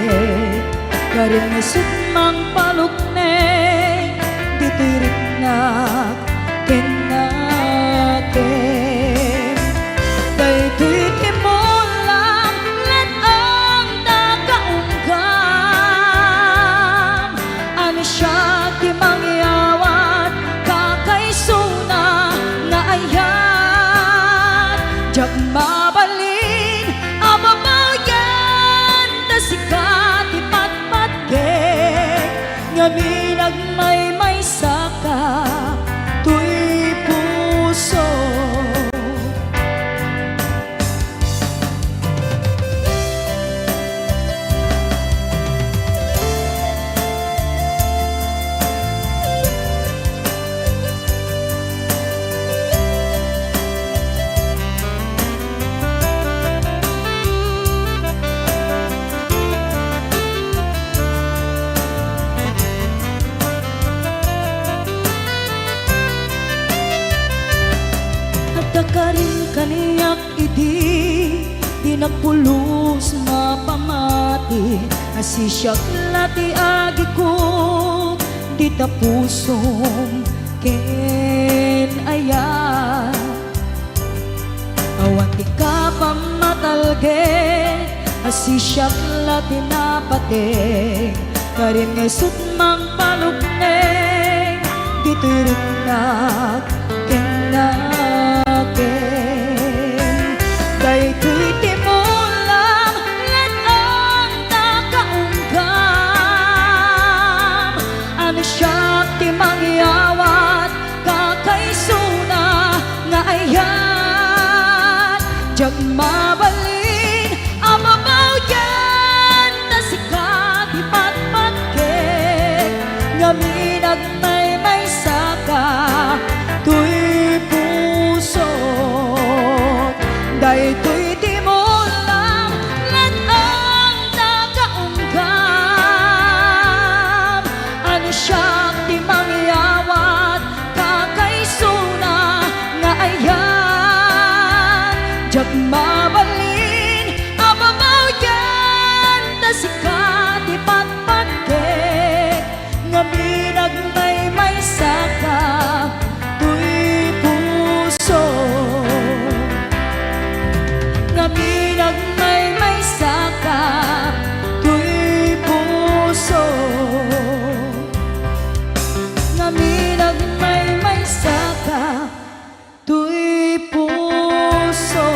karin na sumang palukne di tirik na ken natin daytoy timulang let ang nakaunggam ano siya ti mangyawat kakaysuna nga ayan jak mabalin ababaw yan na sikat ipatpatgek ngaminag may saka tuy puso dakarin kaniyak di nakpulos mapamati asisyak lati agi ko di tapusom ken ayan awan ti ka pamatalge asisyak lati napate karin ngay sutmang palukne di tiriknak ken daytoy timulang let ang nakaunggam ano siya ti mangyawat kakaysuna nga ayan jak mabalin ababaw yan na sikat ipatpatgek ngaminag may saka tuy puso daytoy timulang let ang nakaunggam ano siya ti mangyawat kakaysuna nga ayan jak mabalin ababaw yan na sikat ipatpatgek ngaminag may saka tuy puso ngaminag may saka tuy puso ngaminag may saka tuy puso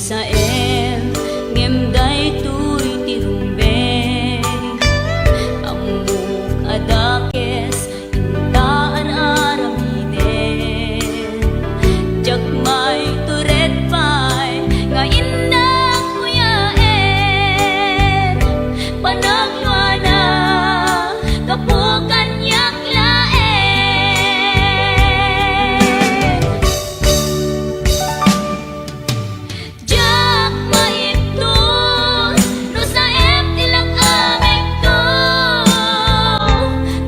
sa en ngem day tuy tirumbe amuk adakes intaan aramiden jak may turet pay nga indak kuyaen panagluana kapukan yak laen jak maipton no sa em tilak amik to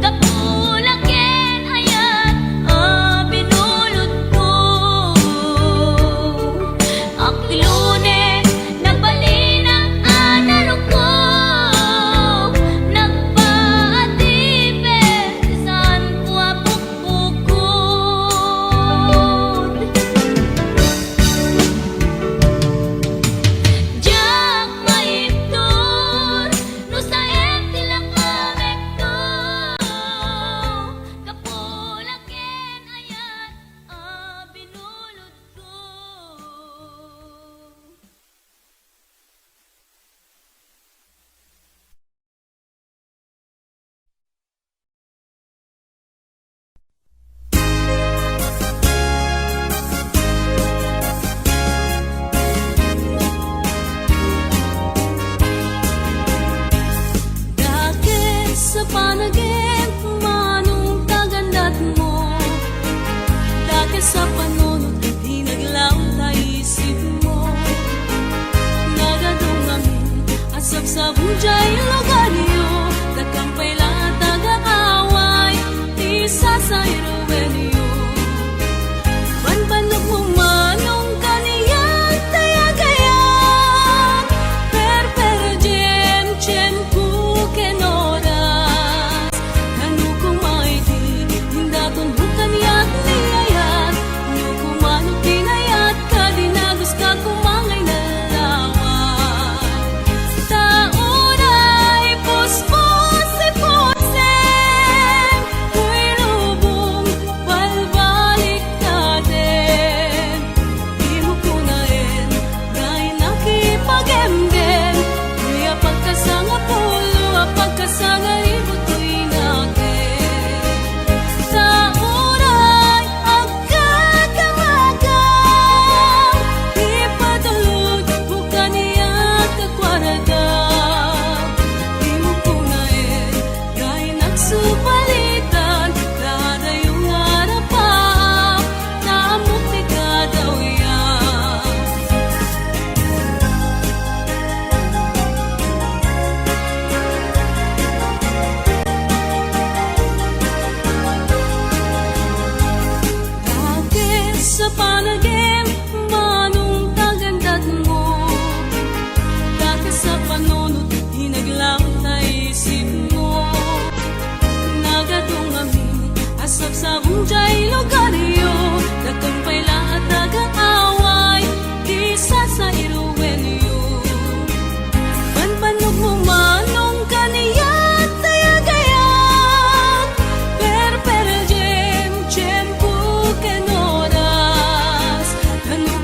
kapulaken ayat binulot ko aklune nagbalinang anarok ko nagpaatipet saan ko apukpukod jak maipton no sa em tilak amik to kapulaken ayat binulot ko. Bakit sa panagip manong kagandat mo? Bakit sa panunod di naglaw na isip mo? Nagadumangin asap sa bujay logaryo nagkampay lang taga-away di sasayruwenyo banbanok mo manong kaniyan tayagayan perperjem tiyempo kenoras kanu kumaiti hindaton bukan yak niyayat nu kumano tinayat kadinagos ka kumangay na lawan taunay puspos-pusen kuy lubong balbalik natin di mo kunain dahil nakipagemgem kuya pagkasanga pulo pagkasanga ibutoy natin taunay agkakamagang ipatulog bukan iyak kakwarada di mo kunain dahil nagsupalitan lahat ay yung harapan naamok ni kadawyan. Bakit sa panagim manong kagandat mo? Bakit sa panunod di naglaw na isip mo? Nagadungami asap sa bujay logaryo nagkampay lahat taga-away di sasairuwenyo banbanog mo manong kaniyan tayagayan perperjem tiyempo kenoras kanu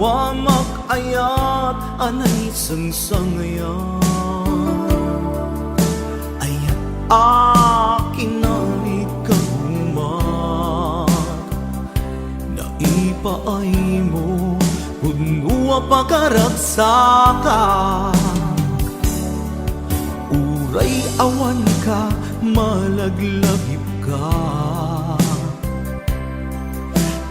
wamak ayat anay sangsangayan ayat akin nalit kagumat naipaay mo punua pagkaragsaka uray awan ka malaglagip ka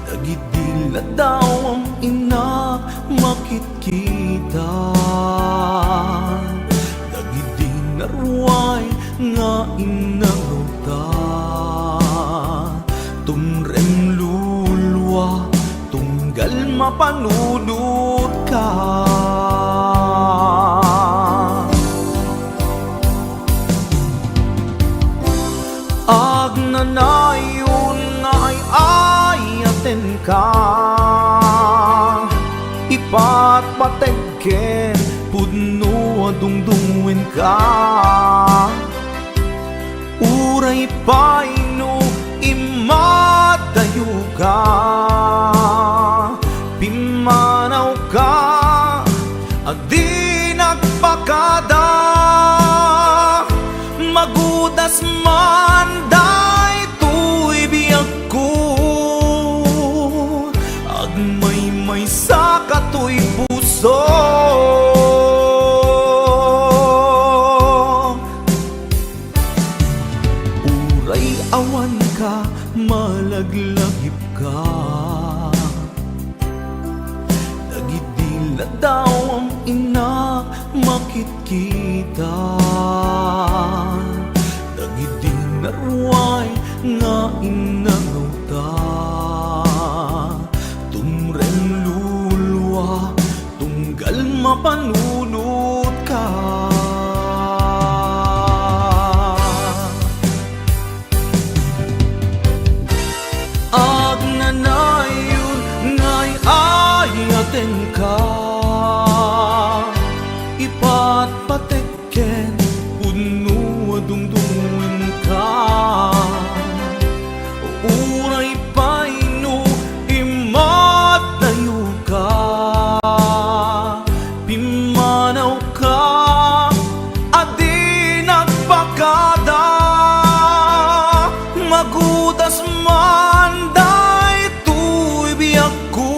nagidila daw ang ina makitkita nagidinarway nga inarota tumrem lulwa tunggal mapanunod ka agnanayon nga ay ayaten ka ipat pategken pudno adungdungwen ka uray paino imadayo ka pimanaw ka adi nagpakada magudas man day tuy biyag ko agmay sa katoy puso uray awan ka malaglagip ka nagidila daw ang ina makitkita nagidinarway nga inangawta tumrem lulwa tunggal mapanunod ka agnanayon nga'y ayaten ka ipat patekken puno adungdungwen ka uray paino imadayo ka pimanaw ka adi nagpakada magudas man day tuy biyag ko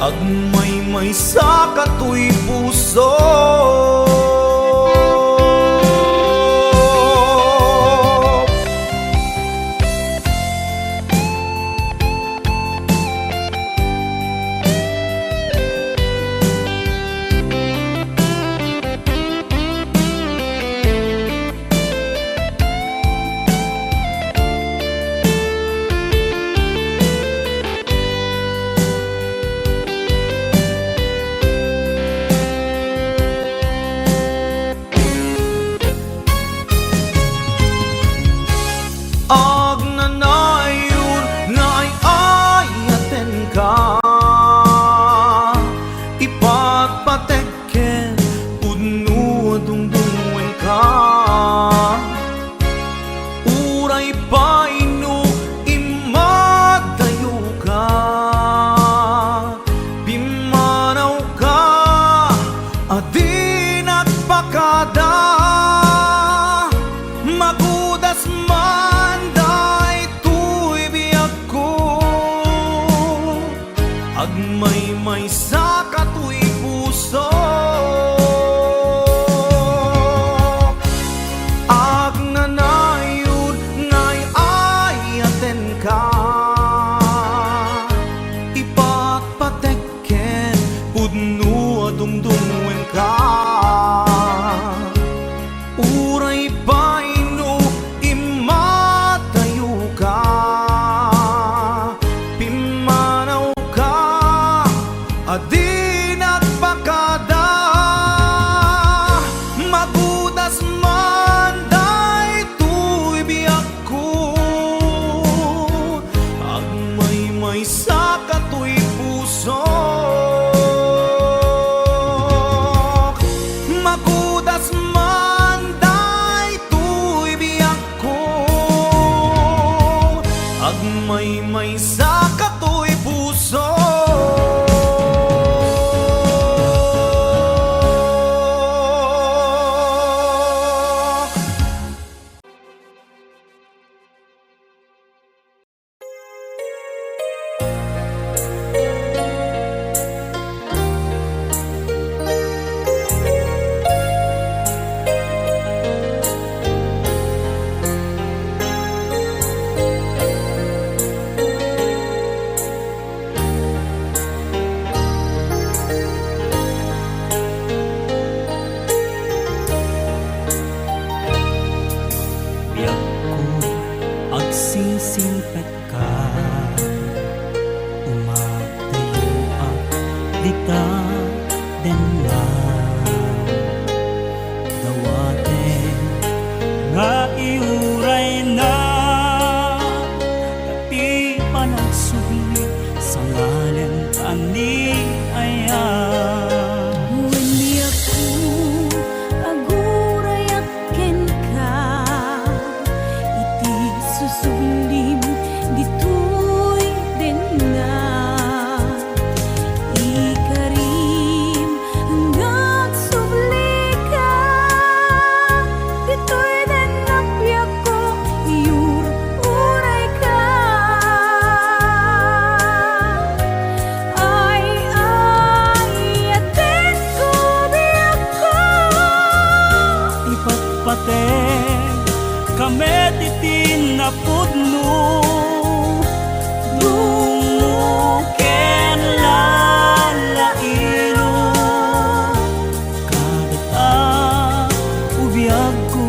agmay sa katoy puso agnanayon nga'y ayaten ka ipat patekken puno adungdungwen ka uray paino imadayo ka pimanaw ka adi nagpakada magudas man day tuy biyag ko agmay sa katoy puso agnanayon nga'y ayaten ka ipat patekken pudno adungdungwen ka uray paino imadayo ka pimanaw ka adi nagpakada magudas man day tuy biyag ko agmay sa katoy puso magudas man day tuy biyag ko agmay sa katoy puso nagsisingkat ka. Umatayo at dita din na dawaten nga iuray na tapi panagsubli sa ngalan ani ayan. When di ako aguray akin ka, iti susublim ditoy din na. Ikarim hanggang subli ka, ditoy din napiyak ko, iuray ka. Ay, atin ko biyak ko. Ipatpate kami titin na pudno dumuken lalailo kadata ubiyag ko.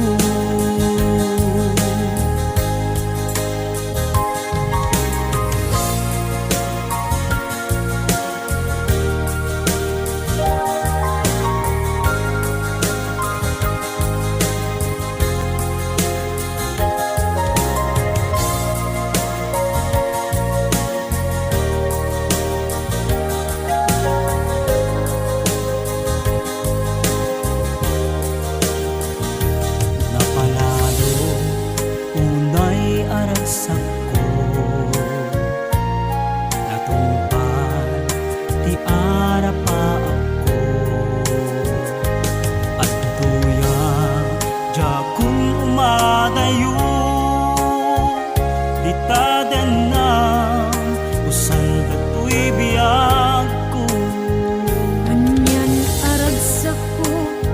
Napanalo unay aragsak ko, natungpal ti ara pa ako at tuya jakong umadayo dita den na usan katoy biyag ko. Kanyan aragsak ko,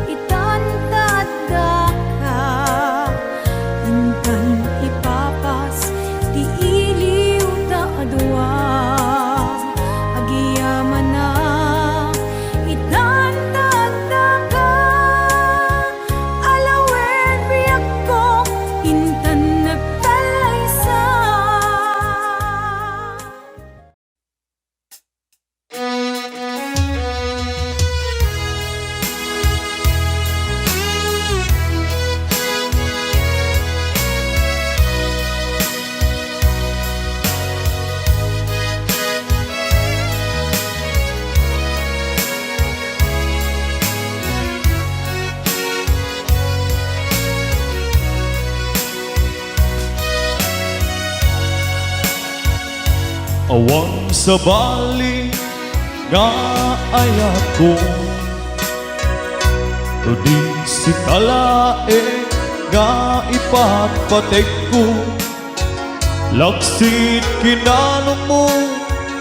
itantadda ka. Intan ipapas, ti iliw ta adwa. Agiyaman na, itantadda ka. Alawen biyak ko, intan nagtalaysa. Awang sa bali nga ayat ko, o di si kalae nga ipapatek ko. Laksit kinanong mo,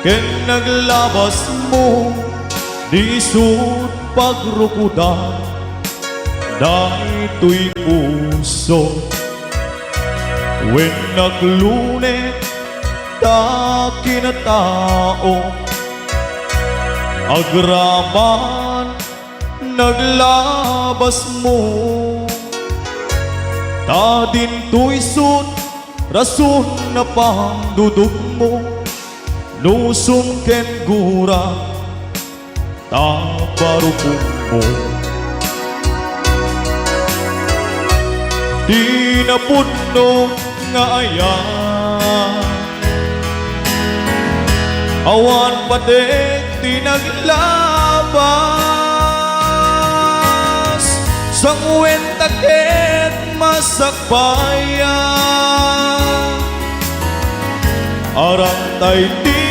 ken naglabas mo, di sud pagrukudan, dahito'y puso. When naglunet ta kinatao, agraman naglabas mo, ta din to'y sud rason na pangdudog mo, nusong ken gura ta barupong mo. Di na pudno nga ayan, awan patek di naglabas, sang wenta ket masakbayan, arantay di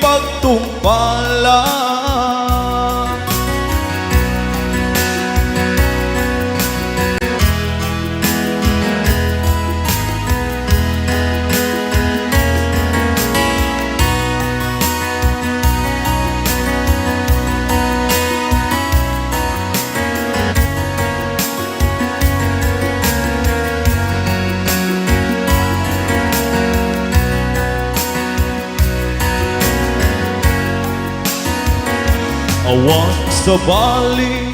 pagtumpalan. Awan sa bali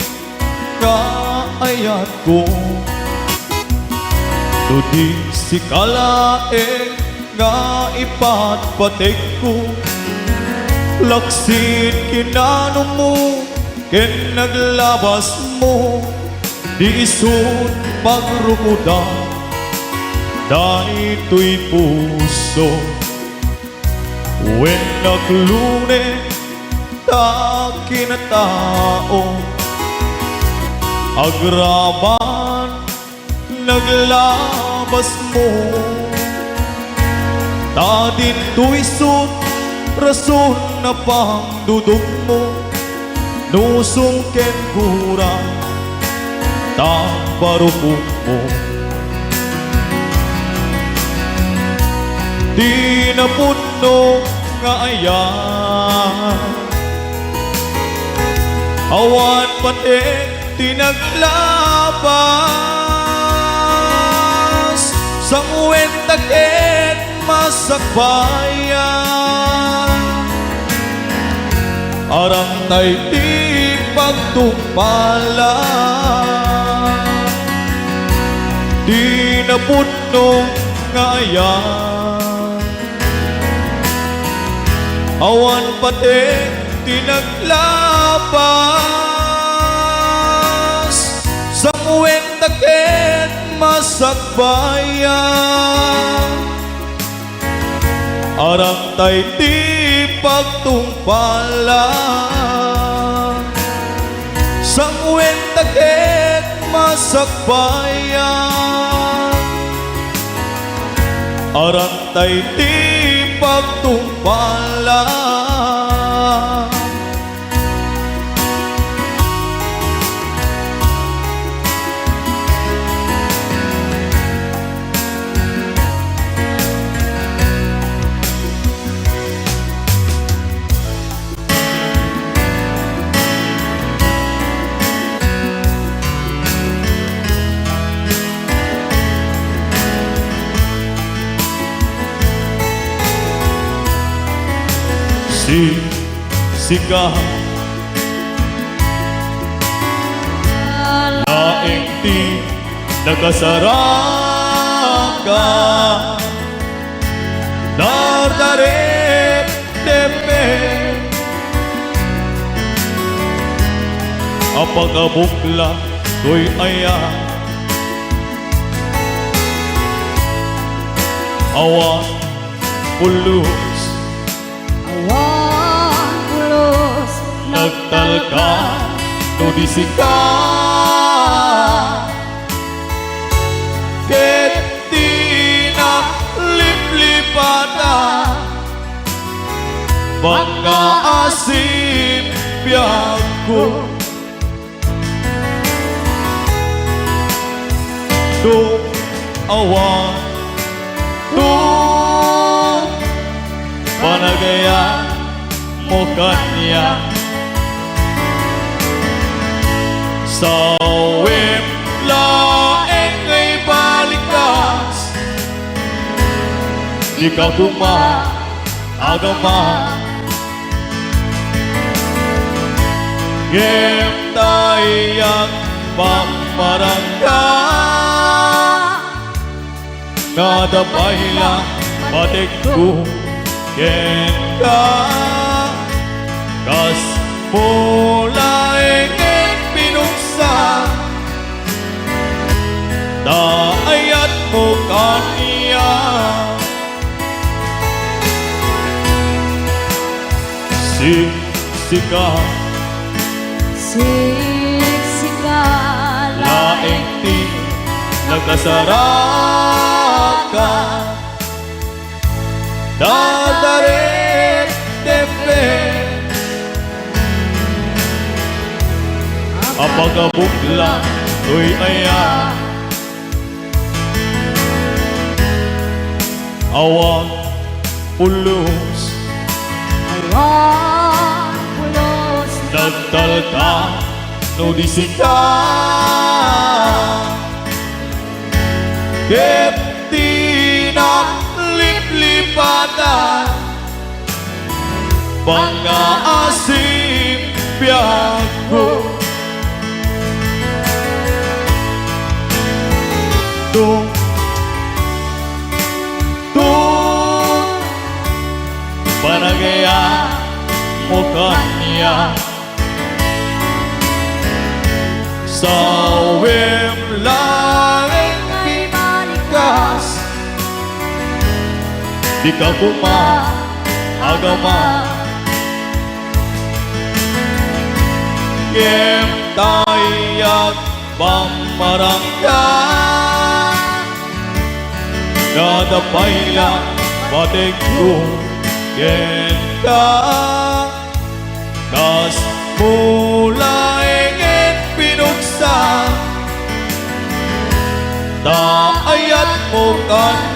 nga ayat ko, do di si kalae nga ipatpatik ko. Laksit kinano mo, ken naglabas mo, di isut pagrukuda, danito'y puso. When naglune, ta kinatao, agraman, naglabas mo, ta dito'y sut, rason na pangdudog mo, nusong ken kura, ta barupok mo. Di na puno nga ayan, awan patik tinaglabas, sang wentakit masakbayan, arang tay di pagtumpala. Di na puno nga ayan, awan patik tinaglabas, sang wentakit masakbayan, arang tay di pagtumpala. Sang wentakit masakbayan, arang tay di pagtumpala. Sigaw laing di nagasaraka, nardarip tepe, apagabukla ko'y aya, awan pulos, nagtalka no disika, ket di na liplipata, mga asim biyago. Do awan, do panagaya mo kanya, sa wim laeng ay balikas, ikaw tuma agama, gem tayang pamarangga, nadabay lang patik ko ken ka, kas mulaeng daayat mo kaniya, Siksika laing di nagkasaraka, dadarit tepe, apagabukla ko'y aya, awan pulos, nagtalka no disika, ket di na liplipatan, mga asim biyago. Tung Panagaya mo kanya sa wimlaing pinikas. Di ka agama Kem tayak pamarangga Nadapay lang batik ko Kem ka Kas mula ingin pinuksa Taayat mo kan